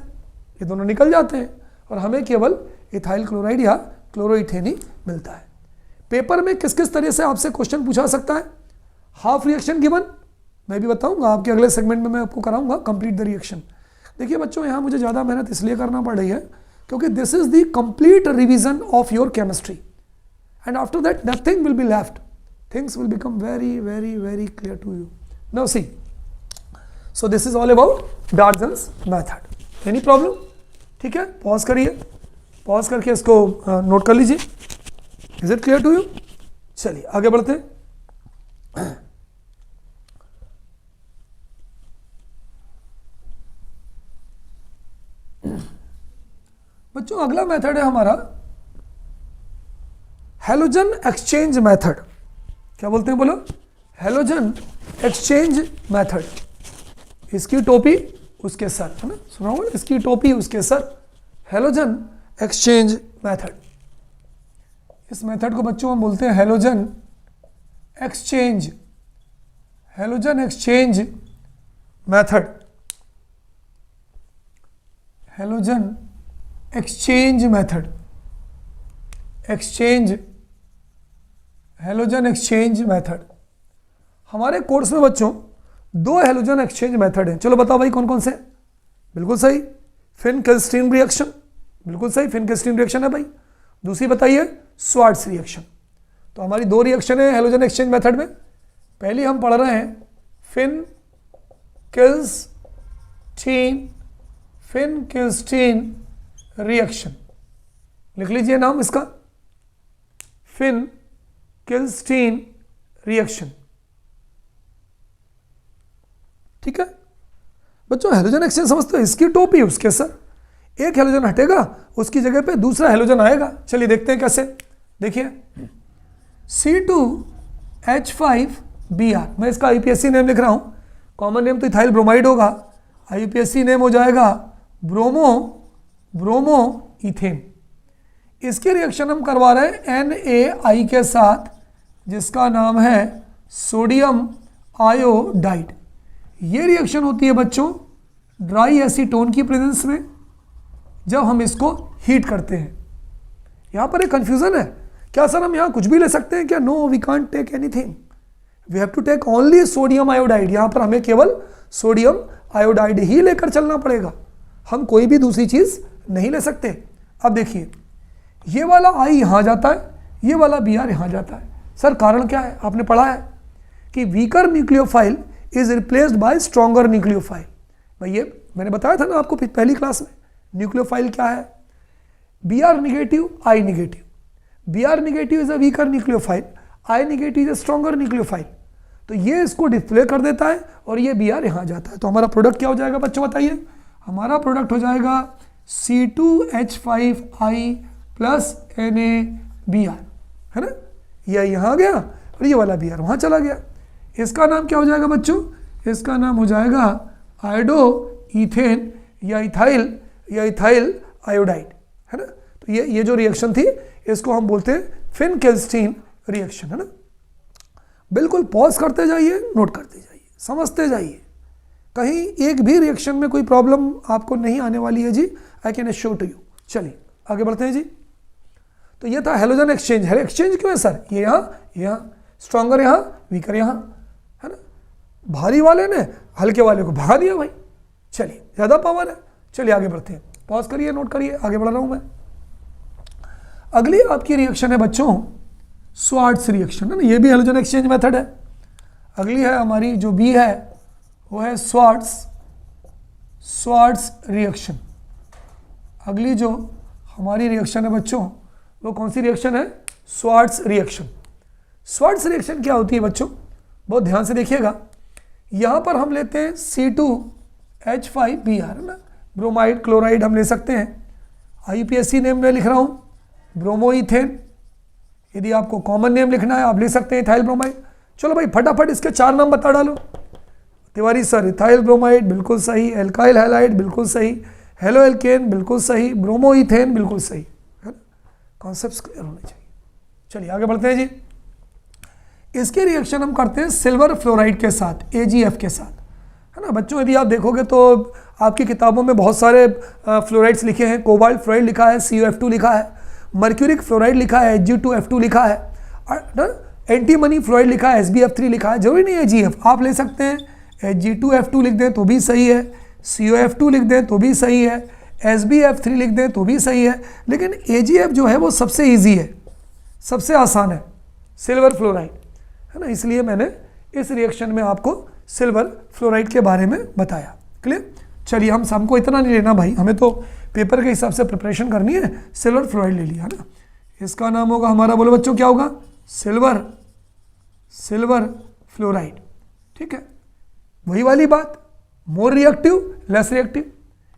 ये दोनों निकल जाते हैं और हमें केवल इथाइल क्लोराइड या क्लोरोइथेन ही मिलता है। पेपर में किस किस तरह से आपसे क्वेश्चन पूछा सकता है। हाफ रिएक्शन गिवन, मैं भी बताऊंगा आपके अगले सेगमेंट में, मैं आपको कराऊंगा कंप्लीट द रिएक्शन। देखिए बच्चों, यहाँ मुझे ज़्यादा मेहनत इसलिए करना पड़ रही है क्योंकि this is the complete revision of your chemistry and after that nothing will be left, things will become very very very clear to you. Now see, so this is all about Darzens method. Any problem? ठीक है, pause करिए, pause करके इसको note कर लीजिए। Is it clear to you? चलिए आगे बढ़ते हैं। बच्चों अगला मेथड है हमारा हैलोजन एक्सचेंज मेथड। क्या बोलते हैं बोलो? Halogen exchange method. इसकी टोपी उसके सर, है ना, सुना होगा, इसकी टोपी उसके सर, हैलोजन एक्सचेंज मेथड। इस मेथड को बच्चों हम बोलते हैं halogen exchange, halogen exchange method, halogen exchange method, exchange, halogen exchange method. हमारे कोर्स में बच्चों 2 हैलोजन एक्सचेंज मेथड हैं। चलो बताओ भाई कौन कौन से? बिल्कुल सही, फिन-किल्स्टीन रिएक्शन, बिल्कुल सही, फिन-किल्स्टीन रिएक्शन है भाई। दूसरी बताइए स्वार्ट्स रिएक्शन। तो हमारी 2 रिएक्शन है हैलोजन एक्सचेंज मेथड में। पहली हम पढ़ रहे हैं फिन-किल्स्टीन रिएक्शन। लिख लीजिए नाम इसका, फिन-किल्स्टीन रिएक्शन। ठीक है बच्चों, हैलोजन एक्सचेंज समझते हो, इसकी टोपी उसके सर, एक हैलोजन हटेगा उसकी जगह पे दूसरा हैलोजन आएगा। चलिए देखते हैं कैसे। देखिए C2H5Br, मैं इसका IUPAC नेम लिख रहा हूं, कॉमन नेम तो इथाइल ब्रोमाइड होगा, IUPAC नेम हो जाएगा ब्रोमो इथेन। इसके रिएक्शन हम करवा रहे हैं NaI के साथ जिसका नाम है सोडियम आयोडाइड। ये रिएक्शन होती है बच्चों ड्राई एसीटोन की प्रेजेंस में जब हम इसको हीट करते हैं। यहाँ पर एक कंफ्यूजन है, क्या सर हम यहाँ कुछ भी ले सकते हैं क्या? No, we can't take anything, we have to take only sodium iodide. यहाँ पर हमें केवल सोडियम आयोडाइड ही लेकर चलना पड़ेगा, हम कोई भी दूसरी चीज़ नहीं ले सकते। अब देखिए ये वाला I यहाँ जाता है, ये वाला Br यहाँ जाता है। सर कारण क्या है? आपने पढ़ा है कि weaker nucleophile is replaced by stronger nucleophile. भाई ये मैंने बताया था ना आपको पहली क्लास में, न्यूक्लियोफाइल क्या है? Br negative, I negative. Br negative is a weaker nucleophile, I negative is a stronger nucleophile. तो ये इसको डिस्प्ले कर देता है और ये Br यहाँ जाता है। तो हमारा प्रोडक्ट क्या हो जाएगा बच्चों बताइए? हमारा प्रोडक्ट हो जाएगा C2H5I प्लस NaBr, है ना। यह यहाँ गया और ये वाला Br वहाँ चला गया। इसका नाम क्या हो जाएगा बच्चों? इसका नाम हो जाएगा आयोडो इथेन या इथाइल आयोडाइड, है ना। तो ये जो रिएक्शन थी इसको हम बोलते हैं फिन-किल्स्टीन रिएक्शन, है ना। बिल्कुल पॉज करते जाइए, नोट करते जाइए, समझते जाइए, कहीं एक भी रिएक्शन में कोई प्रॉब्लम आपको नहीं आने वाली है जी, I can assure to you. चलिए आगे बढ़ते हैं जी। तो ये था हैलोजन एक्सचेंज। है एक्सचेंज क्यों है सर? ये यहाँ स्ट्रॉन्गर यहाँ, वीकर यहाँ, है ना। भारी वाले ने हल्के वाले को भगा दिया भाई। चलिए ज़्यादा पावर है। चलिए आगे बढ़ते हैं, पॉज करिए, नोट करिए, आगे बढ़ रहा हूँ मैं। अगली आपकी रिएक्शन है बच्चों स्वार्ट्स रिएक्शन, है ना। ये भी हैलोजन एक्सचेंज मेथड है। अगली है हमारी जो बी है वो है स्वार्ट्स रिएक्शन। अगली जो हमारी रिएक्शन है बच्चों वो कौन सी रिएक्शन है? Swarts reaction. स्वार्ट्स रिएक्शन क्या होती है बच्चों? बहुत ध्यान से देखिएगा। यहाँ पर हम लेते हैं C2H5Br, है ना, ब्रोमाइड क्लोराइड हम ले सकते हैं। IUPAC नेम में लिख रहा हूँ ब्रोमो इथेन। यदि आपको कॉमन नेम लिखना है आप ले सकते हैं इथाइल ब्रोमाइड। चलो भाई फटाफट इसके 4 नाम बता डालो। तिवारी सर, इथाइल ब्रोमाइड बिल्कुल सही, एल्काइल हैलाइड बिल्कुल सही, हेलो एल्केन बिल्कुल सही, ब्रोमो इथेन बिल्कुल सही, है ना। कॉन्सेप्ट्स क्लियर होने चाहिए। चलिए आगे बढ़ते हैं जी। इसके रिएक्शन हम करते हैं सिल्वर फ्लोराइड के साथ, AgF के साथ, है ना। बच्चों यदि आप देखोगे तो आपकी किताबों में बहुत सारे फ्लोराइड्स लिखे हैं। कोबाल्ट फ्लोराइड लिखा है, CuF2 लिखा है, मर्क्यूरिक फ्लोराइड लिखा है, Hg2F2 लिखा है, एंटीमनी फ्लोराइड लिखा है, SbF3 लिखा है। जरूरी नहीं है GF, आप ले सकते हैं Hg2F2 लिख दें तो भी सही है, CuF2 लिख दें तो भी सही है, SbF3 लिख दें तो भी सही है, लेकिन AgF जो है वो सबसे ईजी है, सबसे आसान है, सिल्वर फ्लोराइड, है ना। इसलिए मैंने इस रिएक्शन में आपको सिल्वर फ्लोराइड के बारे में बताया। क्लियर। चलिए हमको इतना नहीं लेना भाई, हमें तो पेपर के हिसाब से प्रिपरेशन करनी है। सिल्वर फ्लोराइड ले लिया, है ना। इसका नाम होगा हमारा, बोलो बच्चों क्या होगा, सिल्वर फ्लोराइड। ठीक है, वही वाली बात, मोर रिएक्टिव लेस रिएक्टिव,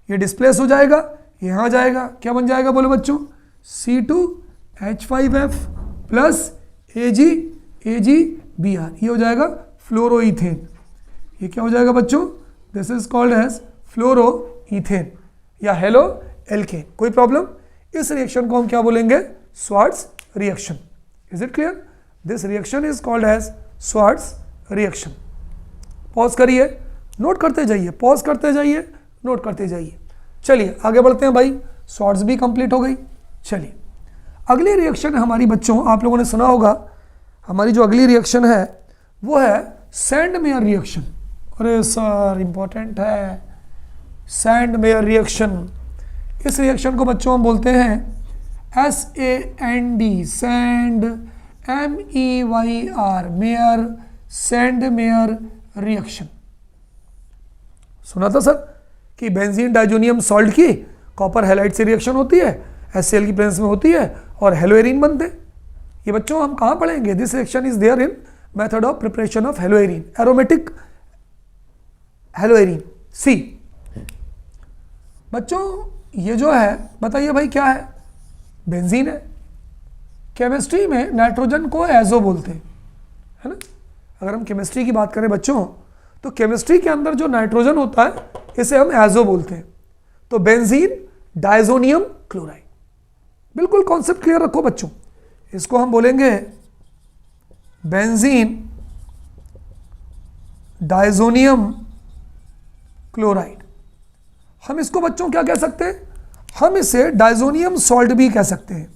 ये डिस्प्लेस हो जाएगा, यहाँ जाएगा, क्या बन जाएगा बोलो बच्चों, C2H5F प्लस AgBr, ये हो जाएगा फ्लोरोइथेन। ये क्या हो जाएगा बच्चों, this is called as fluoroethane या हेलो एल्केन। कोई प्रॉब्लम। इस रिएक्शन को हम क्या बोलेंगे, Swarts reaction. Is it clear. This reaction is called as Swarts reaction. Pause करिए, नोट करते जाइए, पॉज करते जाइए, नोट करते जाइए। चलिए आगे बढ़ते हैं भाई, स्वार्ट्स भी कंप्लीट हो गई। चलिए अगली रिएक्शन हमारी बच्चों, आप लोगों ने सुना होगा, हमारी जो अगली रिएक्शन है वो है सैंडमेयर रिएक्शन। अरे सर इंपॉर्टेंट है सैंडमेयर रिएक्शन। इस रिएक्शन को बच्चों हम बोलते हैं SAND, sand, MEYR, mayor, Sandmeyer reaction. सुना था सर कि बेंजीन डाइजोनियम सॉल्ट की कॉपर हैलाइड से रिएक्शन होती है, HCl की प्रेजेंस में होती है और हेलोएरिन बनते। ये बच्चों हम कहाँ पढ़ेंगे, this reaction is there in method of preparation of haloarene, aromatic haloarene C। बच्चों ये जो है बताइए भाई क्या है, बेंजीन है। केमिस्ट्री में नाइट्रोजन को एजो बोलते हैं, है ना। अगर हम केमिस्ट्री की बात करें बच्चों, तो केमिस्ट्री के अंदर जो नाइट्रोजन होता है इसे हम एजो बोलते हैं। तो बेंजीन डाइजोनियम क्लोराइड, बिल्कुल कॉन्सेप्ट क्लियर रखो बच्चों। इसको हम बोलेंगे बेंजीन डाइजोनियम क्लोराइड। हम इसको बच्चों क्या कह सकते हैं, हम इसे डाइजोनियम सॉल्ट भी कह सकते हैं,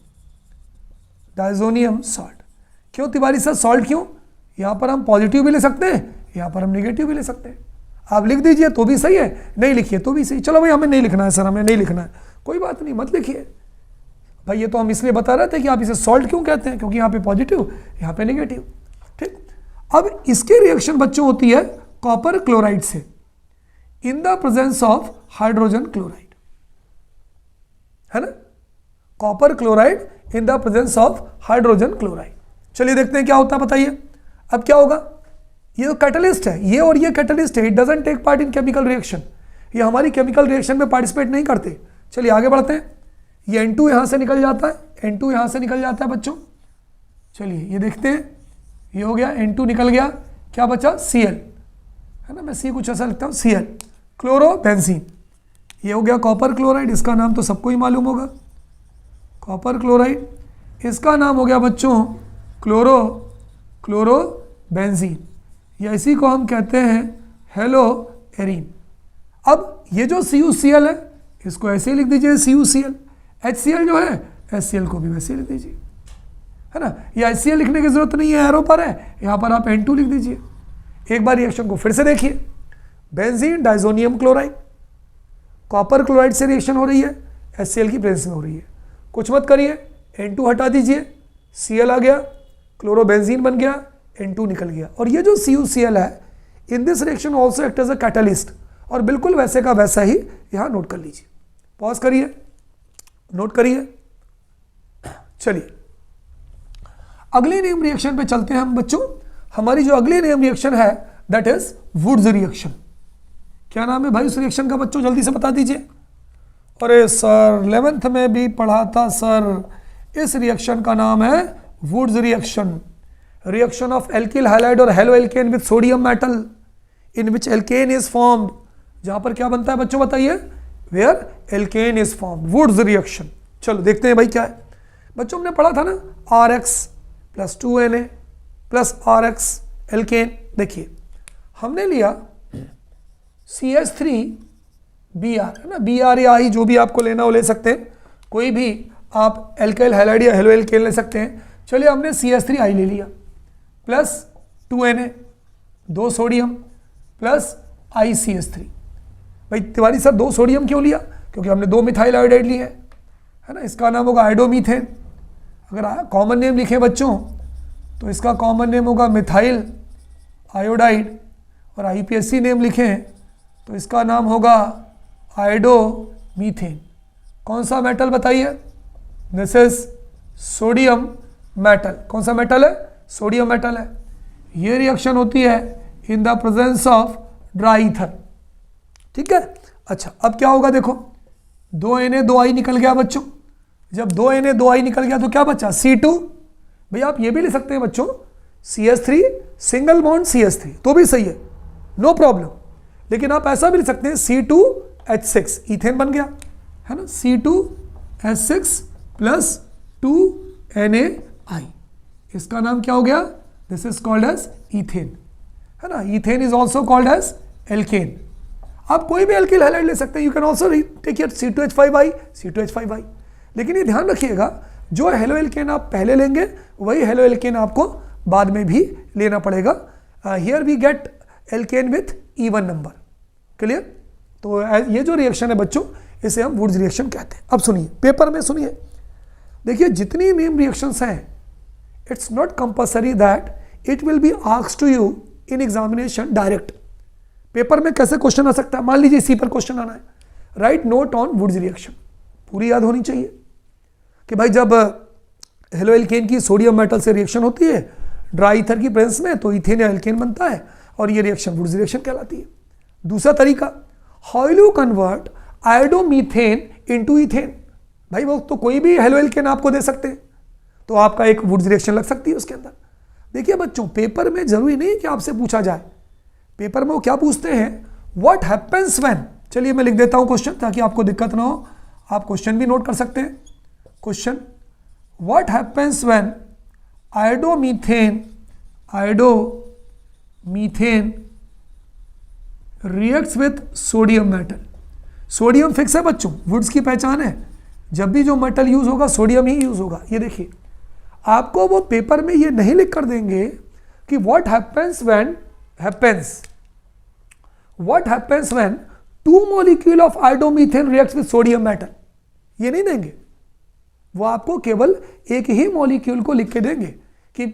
डाइजोनियम सॉल्ट। क्यों तिवारी सर सॉल्ट क्यों, यहां पर हम पॉजिटिव भी ले सकते हैं, यहां पर हम नेगेटिव भी ले सकते हैं। आप लिख दीजिए तो भी सही है, नहीं लिखिए तो भी सही। चलो भाई हमें नहीं लिखना है सर, हमें नहीं लिखना है, कोई बात नहीं, मत लिखिए भाई। ये तो हम इसलिए बता रहे थे कि आप इसे सॉल्ट क्यों कहते हैं, क्योंकि यहाँ पे पॉजिटिव, यहाँ पे नेगेटिव। ठीक, अब इसके रिएक्शन बच्चों होती है कॉपर क्लोराइड से इन the presence of hydrogen chloride, है ना। Copper chloride in the presence of hydrogen chloride. चलिए देखते हैं क्या होता है, बताइए अब क्या होगा। ये तो कैटलिस्ट है, ये और ये कैटलिस्ट है, it doesn't take part in chemical reaction, ये हमारी केमिकल रिएक्शन में पार्टिसिपेट नहीं करते। चलिए आगे बढ़ते हैं। ये N2 यहाँ से निकल जाता है, N2 यहाँ से निकल जाता है बच्चों। चलिए ये देखते हैं, ये हो गया N2 निकल गया, क्या बचा Cl, है ना। मैं C कुछ ऐसा लिखता हूँ, Cl, क्लोरोबेंजीन। ये हो गया कॉपर क्लोराइड, इसका नाम तो सबको ही मालूम होगा, कॉपर क्लोराइड। इसका नाम हो गया बच्चों क्लोरोबेंजीन, या इसी को हम कहते हैं हेलोएरिन। अब ये जो CuCl है इसको ऐसे ही लिख दीजिए CuCl। HCl जो है HCl को भी वैसे ही लिख दीजिए, है ना। या HCl लिखने की जरूरत नहीं है, एरो पर है, यहाँ पर आप N2 लिख दीजिए। एक बार रिएक्शन को फिर से देखिए, benzene diazonium chloride, copper chloride से रिएक्शन हो रही है, HCl की प्रेजेंस में हो रही है। कुछ मत करिए, N2 हटा दीजिए, Cl आ गया, क्लोरोबेंजीन बन गया, N2 निकल गया। और ये जो CuCl है in this reaction also act as a catalyst, और बिल्कुल वैसे का वैसा ही यहाँ नोट कर लीजिए। पॉज करिए, नोट करिए। चलिए अगली नेम रिएक्शन पे चलते हैं हम बच्चों। हमारी जो अगली नेम रिएक्शन है दैट इज वुड्स रिएक्शन। क्या नाम है भाई उस रिएक्शन का बच्चों, जल्दी से बता दीजिए। अरे सर 11th में भी पढ़ा था सर, इस रिएक्शन का नाम है Wurtz reaction. Reaction of alkyl halide और haloalkane with sodium metal in which alkane is formed, जहां पर क्या बनता है बच्चों बताइए, where alkane is formed, Wurtz reaction. चलो देखते हैं भाई क्या है। बच्चों हमने पढ़ा था ना RX plus 2Na plus RX alkane. देखिए हमने लिया CH3Br है ना, Br या I जो भी आपको लेना हो ले सकते हैं, कोई भी आप एल्काइल हैलाइड या हेलो एल्केन ले सकते हैं। चलिए हमने CH3I ले लिया plus 2Na 2 sodium plus ICH3। भाई तिवारी सर 2 सोडियम क्यों लिया, क्योंकि हमने 2 मिथाइल आयोडाइड लिए है ना, इसका नाम होगा आयोडोमीथेन। अगर कॉमन नेम लिखें बच्चों तो इसका कॉमन नेम होगा मिथाइल आयोडाइड, और IPSC नेम लिखें तो इसका नाम होगा आयोडोमीथेन। कौन सा मेटल बताइए, दिस इज सोडियम मेटल। कौन सा मेटल है, सोडियम मेटल है। ये रिएक्शन होती है इन the presence of dry ether, ठीक है। अच्छा अब क्या होगा देखो, 2Na 2I निकल गया बच्चों। जब 2Na 2I निकल गया तो क्या बचा, C2। भैया आप ये भी ले सकते हैं बच्चों CH3 सिंगल बॉन्ड CH3 तो भी सही है, नो प्रॉब्लम। लेकिन आप ऐसा भी ले सकते हैं C2H6, इथेन बन गया है ना, C2H6 प्लस 2NaI, इसका नाम क्या हो गया, this is called as ethane है ना। Ethane is also called as alkane. आप कोई भी एल्किल हैलाइड ले सकते हैं, you can also take your C2H5I C2H5I। लेकिन ये ध्यान रखिएगा जो हेलो एल्केन आप पहले लेंगे वही हेलो एल्केन आपको बाद में भी लेना पड़ेगा। Here we get alkane with even number, clear. तो ये जो रिएक्शन है बच्चों इसे हम वुड्स रिएक्शन कहते हैं। अब सुनिए पेपर में सुनिए, देखिए जितनी नेम रिएक्शंस हैं it's not compulsory that it will be asked to you in examination direct. Paper में कैसे क्वेश्चन आ सकता है, मान लीजिए इसी पर क्वेश्चन आना है, right note on Wurtz reaction, पूरी याद होनी चाहिए कि भाई जब हेलो एल्केन की सोडियम मेटल से रिएक्शन होती है ड्राई ईथर की प्रेजेंस में तो इथेन या एल्केन बनता है और ये रिएक्शन वुड्स रिएक्शन कहलाती है। दूसरा तरीका, how will you convert iodomethane into ethane. भाई वो तो कोई भी हेलो एल्केन आपको दे सकते हैं, तो आपका एक वुड्स रिएक्शन लग सकती है उसके अंदर। देखिए बच्चों पेपर में जरूरी नहीं कि आपसे पूछा जाए, पेपर में वो क्या पूछते हैं, व्हाट हैपेंस व्हेन। चलिए मैं लिख देता हूं क्वेश्चन ताकि आपको दिक्कत ना हो, आप क्वेश्चन भी नोट कर सकते हैं। Question, what happens when iodomethane reacts with sodium metal. Sodium fix है बच्चों, वुड्स की पहचान है, जब भी जो मेटल यूज होगा सोडियम ही यूज होगा। ये देखिए आपको वो पेपर में ये नहीं लिख कर देंगे कि what happens when 2 molecule of iodomethane reacts with sodium metal, ये नहीं देंगे। वो आपको केवल एक ही मॉलिक्यूल को लिख के देंगे कि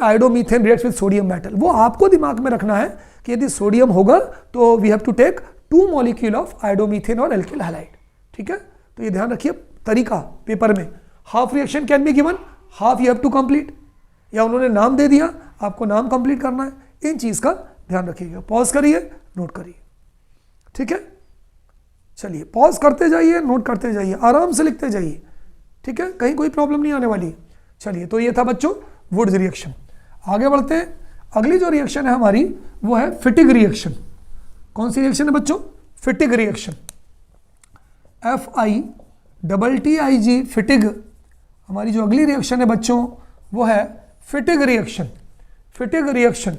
आयोडोमीथेन रिएक्ट्स विथ सोडियम मेटल। वो आपको दिमाग में रखना है कि यदि सोडियम होगा तो we have to take 2 molecule of iodomethane और एल्किल हैलाइड, ठीक है। तो ये ध्यान रखिए तरीका पेपर में, half reaction can be given, half you have to complete, या उन्होंने नाम दे दिया आपको नाम कंप्लीट करना है, इन चीज का ध्यान रखिएगा। पॉज करिए, नोट करिए, ठीक है। चलिए पॉज करते जाइए, नोट करते जाइए, आराम से लिखते जाइए, ठीक है, कहीं कोई प्रॉब्लम नहीं आने वाली। चलिए तो ये था बच्चों वुड्स रिएक्शन। आगे बढ़ते हैं, अगली जो रिएक्शन है हमारी वो है फिटिग रिएक्शन। कौन सी रिएक्शन है बच्चों, फिटिग रिएक्शन, FITTIG फिटिग। हमारी जो अगली रिएक्शन है बच्चों वो है फिटिग रिएक्शन। फिटिग रिएक्शन,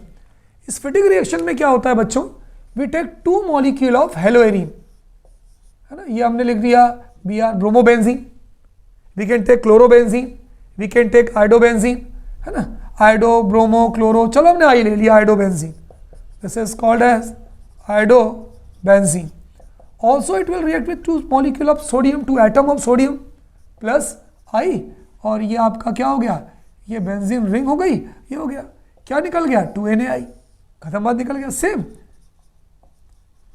इस फिटिग रिएक्शन में क्या होता है बच्चों, we take 2 molecule of haloarene, है ना, ये हमने लिख दिया Br bromobenzene, we can take chlorobenzene, we can take iodobenzene, है ना, आयोडो ब्रोमो क्लोरो, चलो हमने आई ले लिया iodobenzene, this is called as iodobenzene. Also it will react with 2 molecule of sodium, 2 atom of sodium plus I, और ये आपका क्या हो गया, ये बेंजीन रिंग हो गई, ये हो गया, क्या निकल गया 2NaI, खत्म बात, निकल गया। सेम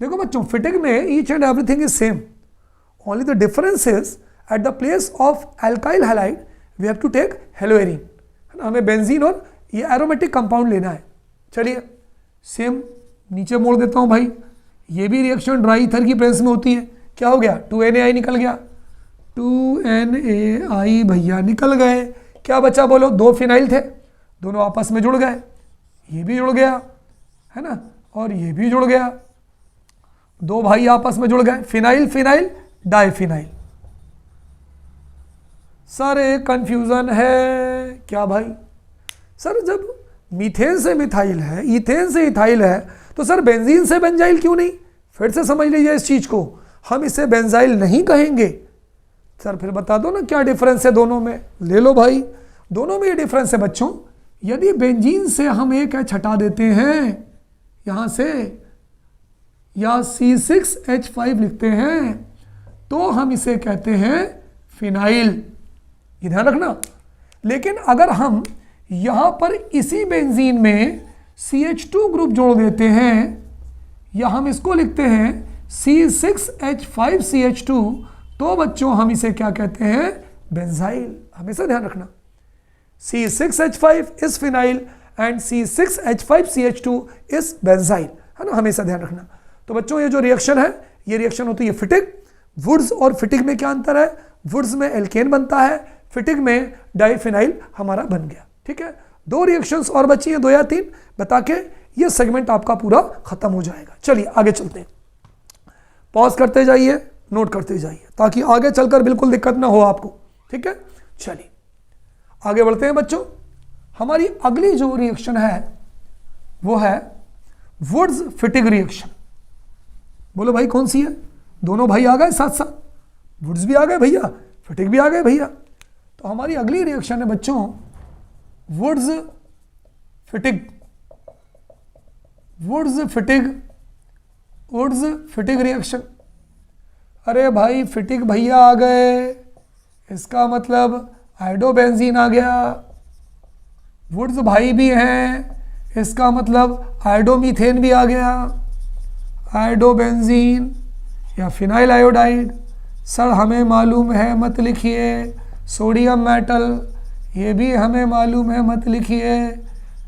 देखो बच्चों फिटिग में each and everything is same, only the difference is at the place of alkyl halide we have to take haloarene, है ना, हमें बेंजीन और ये एरोमेटिक कंपाउंड लेना है। चलिए सेम नीचे मोड़ देता हूं भाई, ये भी रिएक्शन ड्राई ईथर की प्रेजेंस में होती है, क्या हो गया 2NaI निकल गया, 2NaI भैया निकल गए, क्या बचा बोलो, 2 फिनाइल थे, दोनों आपस में जुड़ गए, ये भी जुड़ गया है ना, और ये भी जुड़ गया, दो भाई आपस में जुड़ गए, फिनाइल फिनाइल डाइफिनाइल। सर एक कंफ्यूजन है, क्या भाई? सर जब मीथेन से मिथाइल है, इथेन से इथाइल है, तो सर बेंजीन से बेंजाइल क्यों नहीं? फिर से समझ लीजिए इस चीज को, हम इसे बेंजाइल नहीं कहेंगे। सर फिर बता दो ना क्या डिफरेंस है दोनों में। ले लो भाई, दोनों में ये डिफरेंस है बच्चों। यदि बेंजीन से हम एक एच हटा देते हैं यहां से, या C6H5 लिखते हैं, तो हम इसे कहते हैं फिनाइल, ये ध्यान रखना। लेकिन अगर हम यहां पर इसी बेंजीन में CH2 ग्रुप जोड़ देते हैं, या हम इसको लिखते हैं C6H5CH2, तो बच्चों हम इसे क्या कहते हैं? बेंजाइल। हमेशा ध्यान रखना, C6H5 is phenyl and C6H5CH2 is benzyl, है ना, हमेशा ध्यान रखना। तो बच्चों ये जो रिएक्शन है, ये रिएक्शन होती है फिटिक। वुड्स और फिटिक में क्या अंतर है? वुड्स में एल्केन बनता है, फिटिक में डाइफिनाइल हमारा बन गया। ठीक है, दो रिएक्शंस और बची हैं, 2 या 3 बता के ये सेगमेंट आपका पूरा खत्म हो जाएगा। चलिए आगे चलते हैं, पॉज करते जाइए, नोट करते जाइए, ताकि आगे चलकर बिल्कुल दिक्कत ना हो आपको। ठीक है, चलिए आगे बढ़ते हैं बच्चों। हमारी अगली जो रिएक्शन है वो है वुड्स फिटिक रिएक्शन। बोलो भाई कौन सी है? दोनों भाई आ गए साथ साथ, वुड्स भी आ गए भैया, फिटिक भी आ गए भैया। तो हमारी अगली रिएक्शन है बच्चों Wurtz Fittig, Wurtz Fittig, Wurtz Fittig reaction. अरे भाई फिटिक भैया आ गए, इसका मतलब आयोडोबेंजीन आ गया। वुड्स भाई भी हैं, इसका मतलब आयोडोमीथेन भी आ गया, आयोडोबेंजीन या फिनाइल आयोडाइड। सर हमें मालूम है मत लिखिए, सोडियम मेटल, ये भी हमें मालूम है मत लिखिए,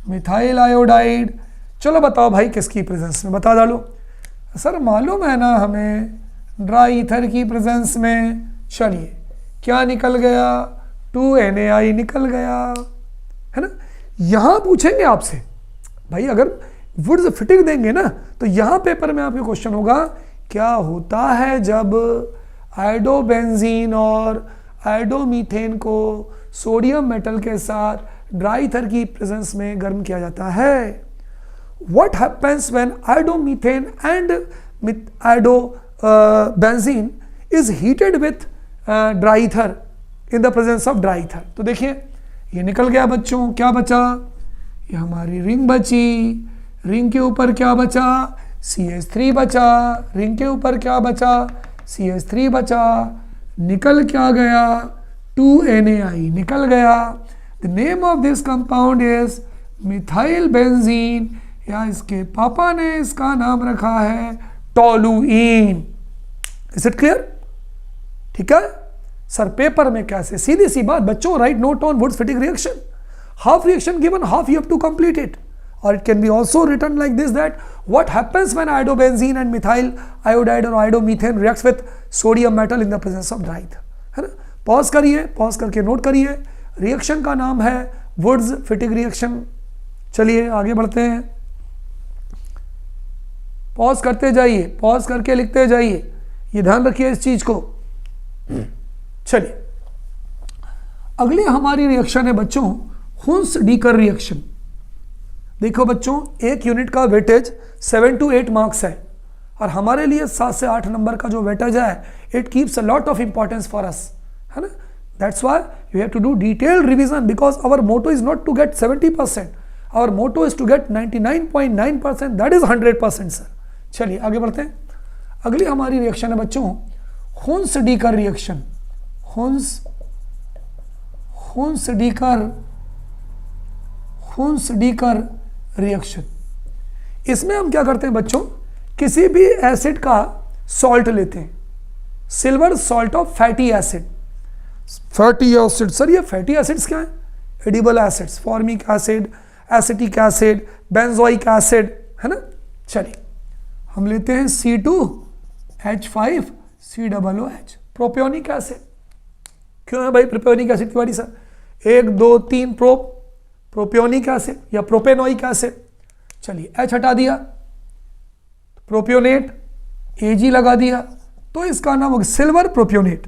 मिथाइल आयोडाइड। चलो बताओ भाई किसकी प्रेजेंस में, बता डालो। सर मालूम है ना हमें ड्राई ईथर की प्रेजेंस में। चलिए क्या निकल गया? 2NaI निकल गया, है ना। यहां पूछेंगे आपसे भाई, अगर वुड्स फिटिंग देंगे ना, तो यहां पेपर में आपके क्वेश्चन होगा क्या होता है जब आयोडोबेंजीन और आयोडोमीथेन को सोडियम मेटल के साथ ड्राई ईथर की प्रेजेंस में गर्म किया जाता है। What happens when iodomethane and iodobenzene is heated with dry ether in the presence of dry ether? तो देखिए ये निकल गया बच्चों, क्या बचा? ये हमारी रिंग बची, रिंग के ऊपर क्या बचा? CH3 बचा, रिंग के ऊपर क्या बचा? CH3 बचा, निकल क्या गया? 2NaI निकल गया। The name of this compound is methyl benzene, या इसके पापा ने इसका नाम रखा है टोलुइन। Is it clear? ठीक है सर, पेपर में कैसे? सीधी सी बात बच्चों, write note on Wurtz Fittig reaction, half reaction given, half you have to complete it. और it can be also written like this, that what happens when iodobenzene and methyl iodide और iodomethane reacts with sodium metal in the presence of dry ether, है ना। Pause करिए, pause करके note करिए, reaction का नाम है वुड्स फिटिक रिएक्शन। चलिए आगे बढ़ते हैं, पॉज करते जाइए, पॉज करके लिखते जाइए, ये ध्यान रखिए इस चीज को। चलिए अगली हमारी रिएक्शन है बच्चों हुंस डीकर रिएक्शन। देखो बच्चों, एक यूनिट का वेटेज 7 to 8 मार्क्स है, और हमारे लिए 7 से 8 नंबर का जो वेटेज है, it keeps a lot of importance for us, है ना। That's why you have to do detailed revision, because our motto is not to get 70%, our motto is to get 99.9%, that is 100% sir. चलिए आगे बढ़ते हैं। अगली हमारी reaction है बच्चों हुंस डीकर रिएक्शन। हुंस डीकर रिएक्शन, इसमें हम क्या करते हैं बच्चों, किसी भी एसिड का सॉल्ट लेते हैं, silver salt of fatty acid. Fatty acid sir, ये फैटी एसिड्स क्या है? Edible acids, formic acid, acetic acid, benzoic acid, है ना। चलिए हम लेते हैं C2H5COOH, प्रोपियोनिक एसिड। क्यों है भाई propionic acid Tiwari sir? 1 2 3 propionic acid या प्रोपेनोइक एसिड। चलिए H हटा दिया, प्रोपियोनेट, Ag लगा दिया, तो इसका नाम होगा सिल्वर प्रोपियोनेट।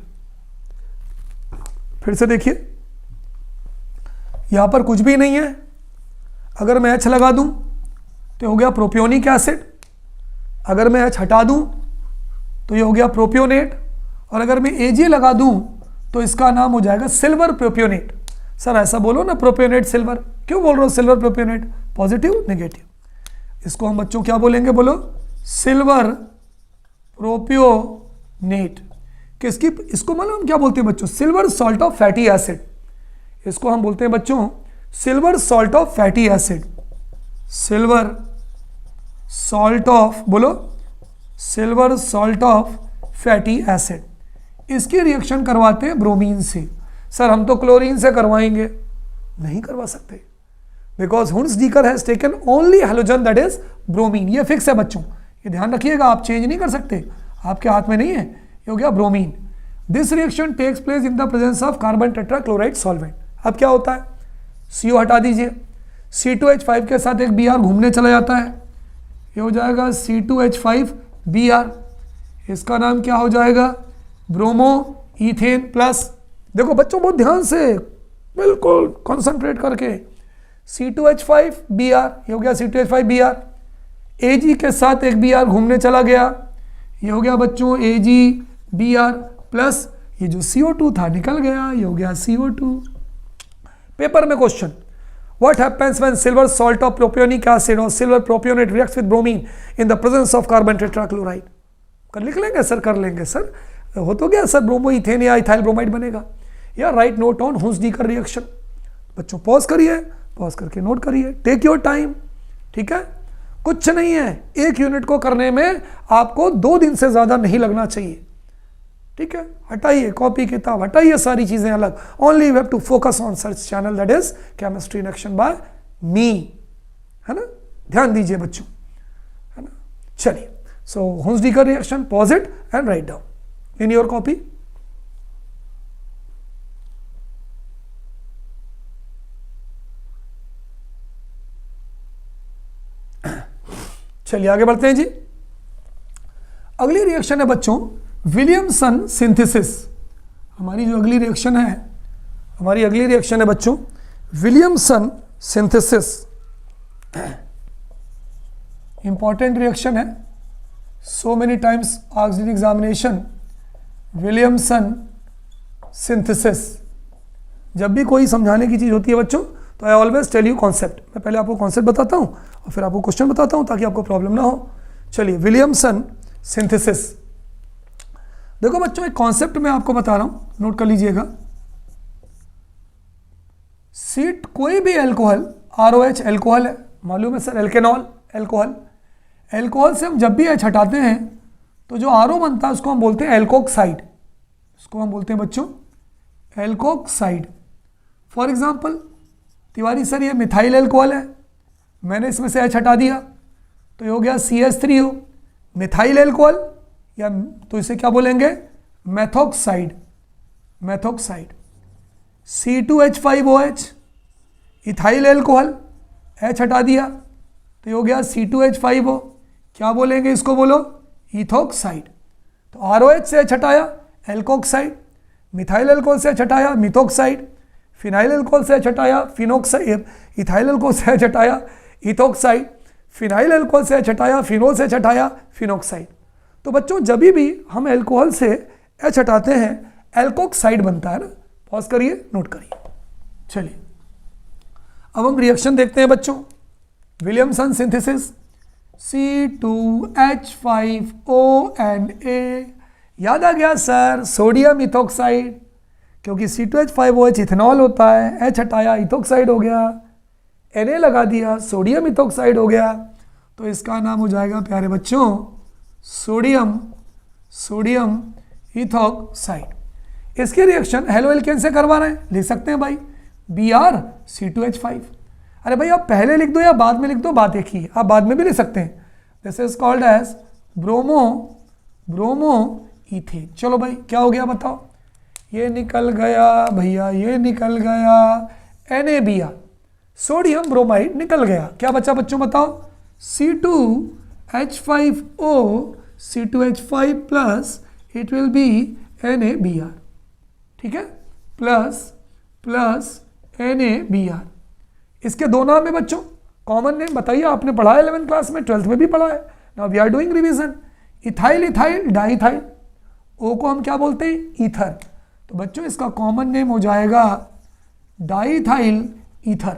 फिर से देखिए, यहां पर कुछ भी नहीं है, अगर मैं H लगा दूं तो हो गया प्रोपियोनिक एसिड, अगर मैं H हटा दूं तो ये हो गया प्रोपियोनेट, और अगर मैं Ag लगा दूं तो इसका नाम हो जाएगा सिल्वर प्रोपियोनेट। सर ऐसा बोलो ना, प्रोपियोनेट सिल्वर, क्यों बोल रहे हो सिल्वर प्रोपियोनेट? पॉजिटिव नेगेटिव, इसको हम बच्चों क्या बोलेंगे, बोलो सिल्वर प्रोपियोनेट। किसकी, इसको मालूम हम क्या बोलते हैं बच्चों? Silver salt of fatty acid, इसको हम बोलते हैं बच्चों silver salt of fatty acid. Silver salt of, बोलो silver salt of fatty acid. इसकी रिएक्शन करवाते हैं ब्रोमीन से। सर हम तो क्लोरीन से करवाएंगे, नहीं करवा सकते, because Hunsdiecker has taken only halogen that is bromine. ये फिक्स है बच्चों, ये ध्यान रखिएगा, आप चेंज नहीं कर सकते, आपके हाथ में नहीं है, ये हो गया bromine. This reaction takes place in the presence of carbon tetrachloride solvent. अब क्या होता है, CO हटा दीजिए, C2H5 के साथ एक Br घूमने चला जाता है, ये हो जाएगा C2H5Br, इसका नाम क्या हो जाएगा, ब्रोमो इथेन प्लस। देखो बच्चों बहुत ध्यान से, बिल्कुल कॉन्सेंट्रेट करके, C2H5Br, ये हो गया C2H5Br, Ag के साथ एक Br घूमने चला गया, ये हो गया बच्चों AgBr प्लस, ये जो CO2 था निकल गया, ये हो गया CO2। पेपर में question, what happens when silver salt of propionic acid और silver propionate reacts with bromine in the presence of carbon tetrachloride? कर लिख लेंगे सर, कर लेंगे सर, हो तो गया सर, ब्रोमो इथेन या इथाइल ब्रोमाइड बनेगा। या राइट नोट ऑन हुंसडीकर रिएक्शन। बच्चों पॉज करिए, पॉज करके नोट करिए, टेक योर टाइम, ठीक है, कुछ नहीं है, एक यूनिट को करने में आपको 2 दिन से ज्यादा नहीं लगना चाहिए, ठीक है। हटाइए कॉपी किताब, हटाइए सारी चीजें अलग, only you have to focus on search channel that is chemistry in action by me, है ना, ध्यान दीजिए बच्चों, है ना। चलिए, so Hunsdiecker reaction, pause it and write down in your copy. चलिए आगे बढ़ते हैं जी। अगली रिएक्शन है बच्चों विलियमसन सिंथेसिस। हमारी जो अगली रिएक्शन है, हमारी अगली रिएक्शन है बच्चों विलियमसन सिंथेसिस। इंपॉर्टेंट रिएक्शन है, so many times asked in examination, Williamson synthesis. जब भी कोई समझाने की चीज होती है बच्चों तो I always tell you concept. मैं पहले आपको कॉन्सेप्ट बताता हूं और फिर आपको क्वेश्चन बताता हूं ताकि आपको प्रॉब्लम ना हो। चलिए, विलियमसन सिंथेसिस। देखो बच्चों, एक कॉन्सेप्ट मैं आपको बता रहा हूं, नोट कर लीजिएगा। सीट कोई भी एल्कोहल, ROH एल्कोहल है, मालूम है सर, एल्केनॉल एल्कोहल, एल्कोहल से हम जब भी H हटाते हैं तो जो RO बनता है उसको हम बोलते हैं एल्कोक्साइड, उसको हम बोलते हैं बच्चों alkoxide. For example Tiwari sir ये मिथाइल एल्कोहल है, मैंने इसमें से H हटा दिया तो ये हो गया CH3O, मिथाइल एल्कोहल, या तो इसे क्या बोलेंगे, मेथोक्साइड, मेथोक्साइड। C2H5OH इथाइल एल्कोहल, H हटा दिया तो ये हो गया C2H5O, क्या बोलेंगे इसको, बोलो इथोक्साइड। तो ROH से H हटाया एल्कोक्साइड, मिथाइल एल्कोहल से H हटाया मिथोक्साइड, फिनाइल एल्कोहल से H हटाया फिनोक्साइड, इथाइल एल्कोहल से H हटाया इथोक्साइड, फिनाइल एल्कोहल से H हटाया फिनोल से H हटाया फिनोक्साइड। तो बच्चों जब भी हम एल्कोहल से H हटाते हैं एल्कोक्साइड बनता है ना। पॉज करिए, नोट करिए। चलिए अब हम रिएक्शन देखते हैं बच्चों, विलियमसन सिंथेसिस। C2H5ONA, याद आ गया सर, सोडियम इथोक्साइड, क्योंकि C2H5OH इथेनॉल होता है, H हटाया इथोक्साइड हो गया, Na लगा दिया सोडियम इथोक्साइड हो गया, तो इसका नाम हो जाएगा प्यारे बच्चों सोडियम, सोडियम इथोक्साइड। इसकी रिएक्शन हेलो एल्केन से करवा रहे हैं, लिख सकते हैं भाई BrC2H5। अरे भाई आप पहले लिख दो या बाद में लिख दो, बात एक ही है, आप बाद में भी लिख सकते हैं। This is called as bromo, bromoethane. चलो भाई क्या हो गया बताओ, ये निकल गया भैया, ये निकल गया NaBr, सोडियम ब्रोमाइड निकल गया, क्या बचा बच्चों बताओ, C2H5O, C2H5 plus it will B NaBr, ठीक है, प्लस NaBr। इसके दो नाम है बच्चों, कॉमन नेम बताइए, आपने पढ़ा है 11th क्लास में, 12th में भी पढ़ा है। Now we are doing revision. Ethyl ethyl diethyl, O को हम क्या बोलते हैं, ईथर, तो बच्चों इसका कॉमन नेम हो जाएगा diethyl ether.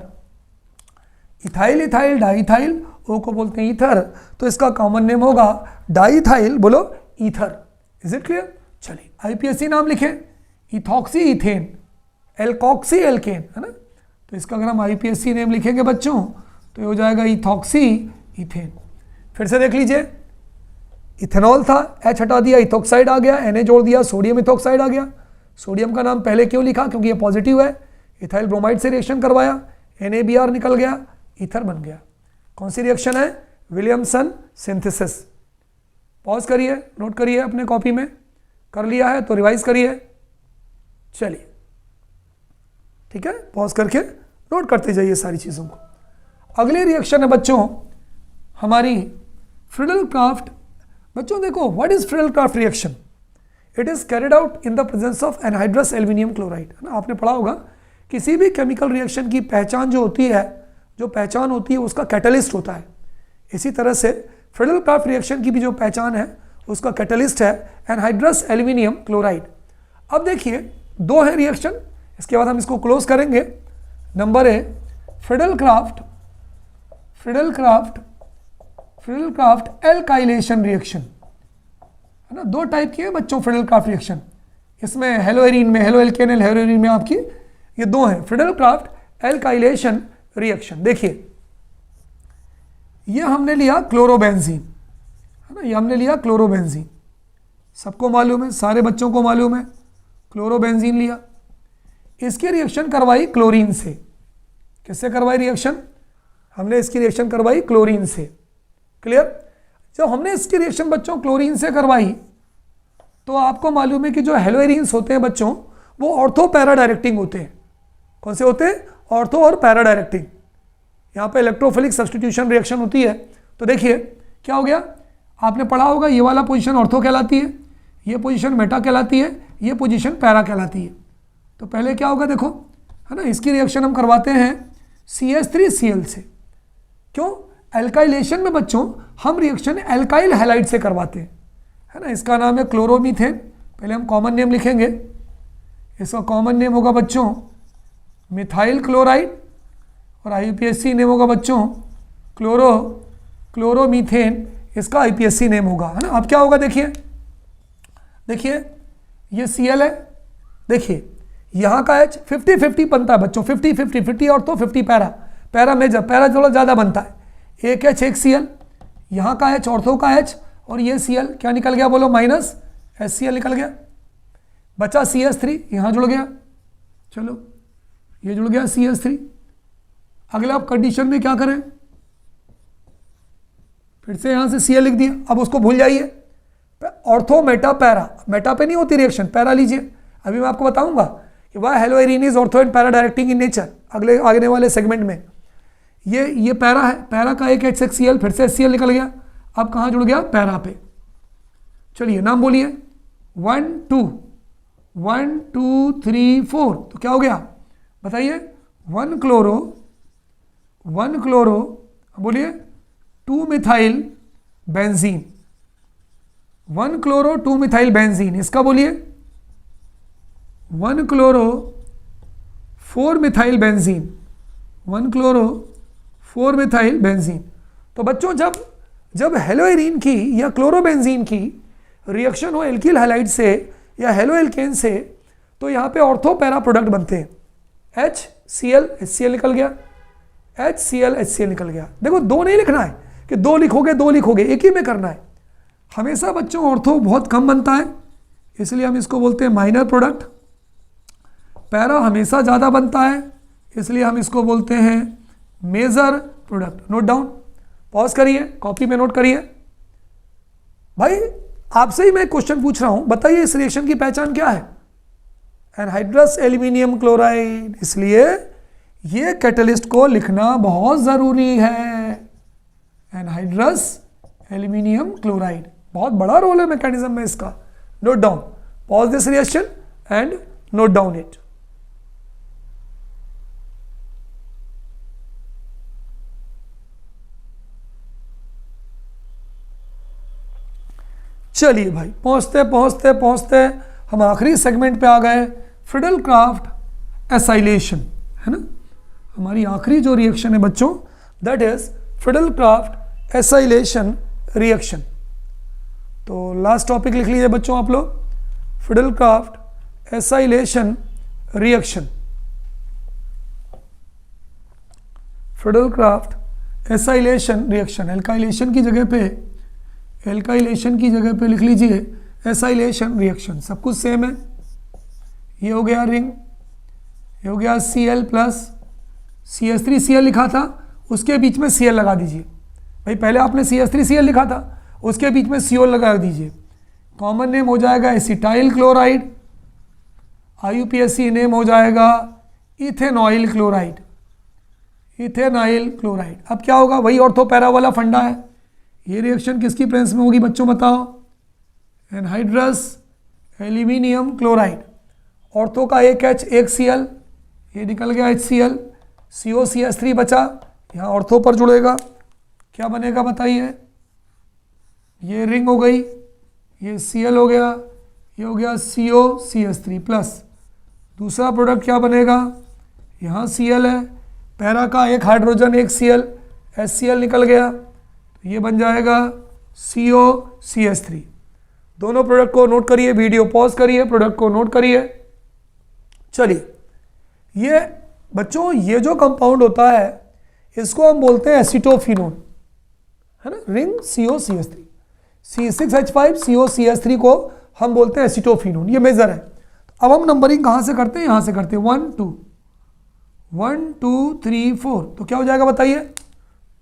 Ethyl ethyl diethyl, O को बोलते हैं ईथर, तो इसका कॉमन नेम होगा डाइथाइल, बोलो ईथर। Is it clear? चलिए आईपीएससी नाम लिखें, इथॉक्सी इथेन, एल्कॉक्सी एल्केन, है ना, तो इसका अगर हम आईपीएससी नेम लिखेंगे बच्चों तो ये हो जाएगा इथॉक्सी इथेन। फिर से देख लीजिए, इथेनॉल था, H हटा दिया, इथॉक्साइड आ गया, Na जोड़ दिया, सोडियम इथॉक्साइड आ गया। सोडियम का नाम पहले क्यों लिखा, क्योंकि ये पॉजिटिव है, इथाइल ब्रोमाइड से रिएक्शन करवाया, NaBr निकल गया, ईथर बन गया। कौन सी रिएक्शन है, विलियमसन सिंथेसिस। पॉज करिए, नोट करिए अपने कॉपी में, कर लिया है तो रिवाइज करिए। चलिए ठीक है, पॉज करके नोट करते जाइए सारी चीज़ों को। अगली रिएक्शन है बच्चों हमारी फ्रिडल-क्राफ्ट। बच्चों देखो, what is Friedel-craft reaction? It is carried out in the presence of anhydrous aluminium chloride, है ना, आपने पढ़ा होगा। किसी भी केमिकल रिएक्शन की पहचान जो होती है, उसका कैटलिस्ट होता है। इसी तरह से फ्रिडल-क्राफ्ट रिएक्शन की भी जो पहचान है उसका कैटलिस्ट है एनहाइड्रस एल्यूमिनियम क्लोराइड। अब देखिए दो है रिएक्शन, इसके बाद हम इसको क्लोज करेंगे। Number A Friedel-craft alkylation reaction, है ना, दो टाइप की है बच्चों फ्रिडल-क्राफ्ट रिएक्शन। इसमें हेलोएरीन में, हेलोएल्केन हेलोएरीन में आपकी ये दो हैं, फ्रिडल-क्राफ्ट एल्काइलेशन रिएक्शन। देखिए ये हमने लिया क्लोरोबेंजीन, है ना, ये हमने लिया क्लोरोबेंजीन, सबको मालूम है, सारे बच्चों को मालूम है, क्लोरोबेंजीन लिया, इसकी रिएक्शन करवाई क्लोरीन से। किससे करवाई रिएक्शन? हमने इसकी रिएक्शन करवाई क्लोरीन से। क्लियर? जब हमने इसकी रिएक्शन बच्चों क्लोरीन से करवाई तो आपको मालूम है कि जो हेलोएरीन्स होते हैं बच्चों वो ऑर्थो पैरा डायरेक्टिंग होते हैं। कौन से होते हैं? ऑर्थो और पैरा डायरेक्टिंग। यहाँ पे इलेक्ट्रोफिलिक सब्स्टिट्यूशन रिएक्शन होती है। तो देखिए क्या हो गया, आपने पढ़ा होगा ये वाला पोजीशन ऑर्थो कहलाती है, ये पोजीशन मेटा कहलाती है, ये पोजीशन पैरा कहलाती है। तो पहले क्या होगा देखो, है ना, इसकी रिएक्शन हम करवाते हैं CH3Cl से। क्यों? एल्काइलेशन में बच्चों हम रिएक्शन एल्काइल हैलाइड से करवाते हैं, है ना, इसका नाम है क्लोरोमीथेन। पहले हम कॉमन नेम लिखेंगे, इसका कॉमन नेम होगा बच्चों मिथाइल क्लोराइड और आईपीएससी नेम होगा बच्चों क्लोरोमीथेन, इसका आईपीएससी नेम होगा, है ना। अब क्या होगा देखिए ये Cl है, देखिए यहाँ का H 50-50 बनता है बच्चों, 50-50 और तो 50 पैरा मेजर, पैरा थोड़ा ज़्यादा बनता है, एक H एक Cl, यहाँ का H ऑर्थो का H और ये Cl क्या निकल गया बोलो, माइनस HCl निकल गया, बचा CH3, यहाँ जुड़ गया, चलो ये जुड़ गया CH3। अगला आप कंडीशन में क्या करें, फिर से यहाँ से Cl लिख दिया, अब उसको भूल जाइए, ऑर्थो मेटा पैरा, मेटा पे नहीं होती रिएक्शन, पैरा लीजिए। अभी मैं आपको बताऊंगा कि why haloarene is ortho and para directing in nature, अगले आगे वाले सेगमेंट में। ये पैरा है, पैरा का एक HCl, फिर से HCl निकल गया, अब कहाँ जुड़ गया, पैरा पे। चलिए नाम बोलिए, 1 2 3 4, तो क्या हो गया बताइए, 1 क्लोरो बोलिए 2 methyl benzene, 1 chloro 2 methyl benzene, इसका बोलिए 1 chloro 4 methyl benzene, 1 chloro 4 methyl benzene. तो बच्चों जब हेलोएरीन की या क्लोरोबेंजीन की रिएक्शन हो एल्किल हैलाइड से या हेलोएल्केन से, तो यहाँ पे ऑर्थो पैरा प्रोडक्ट बनते हैं, HCl निकल गया, HCl निकल गया। देखो दो नहीं लिखना है कि दो लिखोगे, एक ही में करना है। हमेशा बच्चों ऑर्थो बहुत कम बनता है, इसलिए हम इसको बोलते हैं माइनर प्रोडक्ट। पैरा हमेशा ज़्यादा बनता है, इसलिए हम इसको बोलते हैं major product. Note down, pause करिए, कॉपी में नोट करिए। भाई आपसे ही मैं क्वेश्चन पूछ रहा हूं, बताइए इस रिएक्शन की पहचान क्या है? एनहाइड्रस एल्यूमिनियम क्लोराइड, इसलिए ये कैटलिस्ट को लिखना बहुत ज़रूरी है। एनहाइड्रस एल्यूमिनियम क्लोराइड, बहुत बड़ा रोल है मैकेनिज्म में इसका। Note down, pause this reaction and note down it. चलिए भाई, पहुंचते पहुंचते पहुंचते हम आखिरी सेगमेंट पे आ गए, फ्रिडल-क्राफ्ट एसाइलेशन, है ना। हमारी आखिरी जो रिएक्शन है बच्चों, that is Friedel-craft acylation reaction. तो लास्ट टॉपिक लिख लीजिए बच्चों आप लोग, Friedel-craft acylation reaction. Friedel-craft acylation reaction, alkylation की जगह पे, एल्काइलेशन की जगह पे लिख लीजिए एसाइलेशन रिएक्शन। सब कुछ सेम है। ये हो गया रिंग, ये हो गया Cl प्लस CH3Cl लिखा था, उसके बीच में Cl लगा दीजिए। भाई पहले आपने CH3Cl लिखा था, उसके बीच में CO लगा दीजिए। कॉमन नेम हो जाएगा एसिटाइल क्लोराइड, IUPAC नेम हो जाएगा इथेनॉइल क्लोराइड, इथेनॉइल क्लोराइड। अब क्या होगा, वही ऑर्थो पैरा वाला फंडा है। ये रिएक्शन किसकी प्रेजेंस में होगी बच्चों बताओ, एनहाइड्रस एल्यूमिनियम क्लोराइड। ऑर्थो का एक H एक Cl, ये निकल गया HCl, COCH3 बचा, यहाँ ऑर्थो पर जुड़ेगा, क्या बनेगा बताइए। ये रिंग हो गई, ये Cl हो गया, ये हो गया COCH3 प्लस। दूसरा प्रोडक्ट क्या बनेगा, यहाँ Cl है, पैरा का एक हाइड्रोजन एक Cl, HCl निकल गया, ये बन जाएगा COCH3। दोनों प्रोडक्ट को नोट करिए, वीडियो पॉज करिए, प्रोडक्ट को नोट करिए। चलिए, ये बच्चों ये जो कंपाउंड होता है इसको हम बोलते हैं एसीटोफिनोन, है ना। रिंग COCH3, C6H5 COCH3 को हम बोलते हैं एसीटोफिनोन, ये मेजर है। अब हम नंबरिंग कहाँ से करते हैं, यहाँ से करते हैं 1 2 1 2 3 4। तो क्या हो जाएगा बताइए,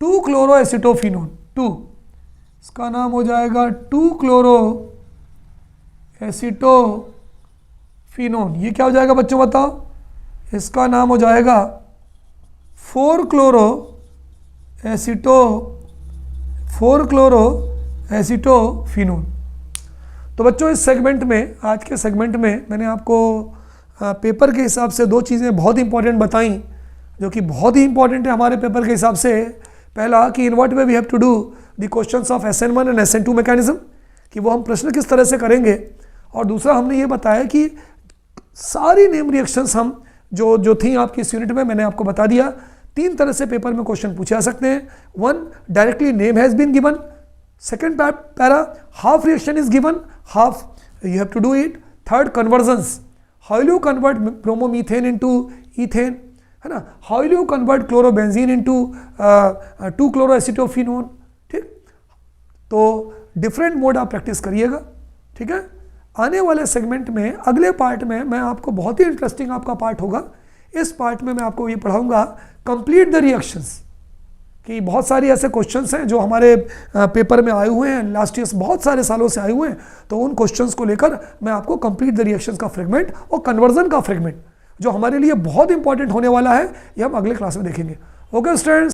2 क्लोरो एसीटोफिनोन, 2, इसका नाम हो जाएगा 2 क्लोरो एसीटोफिनोन। ये क्या हो जाएगा बच्चों बताओ, इसका नाम हो जाएगा 4 क्लोरो एसीटोफिनोन। तो बच्चों इस सेगमेंट में, आज के सेगमेंट में मैंने आपको पेपर के हिसाब से दो चीज़ें बहुत इंपॉर्टेंट बताई, जो कि बहुत ही इंपॉर्टेंट है हमारे पेपर के हिसाब से। पहला कि in what way we have to do the questions of SN1 and SN2 mechanism, कि वो हम प्रश्न किस तरह से करेंगे। और दूसरा हमने ये बताया कि सारी नेम रिएक्शंस हम जो थी आपकी इस यूनिट में, मैंने आपको बता दिया। 3 तरह से पेपर में क्वेश्चन पूछे जा सकते हैं। 1, directly name has been given. Second para, half reaction is given, half you have to do it. Third, conversions, how will you convert bromomethane into ethane, है ना। How will you convert chlorobenzene into 2 chloro acetophenone, ठीक। तो different mode आप practice करिएगा, ठीक है। आने वाले सेगमेंट में, अगले पार्ट में मैं आपको, बहुत ही इंटरेस्टिंग आपका पार्ट होगा। इस पार्ट में मैं आपको ये पढ़ाऊंगा कंप्लीट द रिएक्शंस, कि बहुत सारी ऐसे क्वेश्चंस हैं जो हमारे पेपर में आए हुए हैं लास्ट ईयर, बहुत सारे सालों से आए हुए हैं। तो उन क्वेश्चंस को लेकर मैं आपको कंप्लीट द रिएक्शंस का फ्रेगमेंट और कन्वर्जन का फ्रेगमेंट, जो हमारे लिए बहुत इंपॉर्टेंट होने वाला है, ये हम अगले क्लास में देखेंगे। Okay students.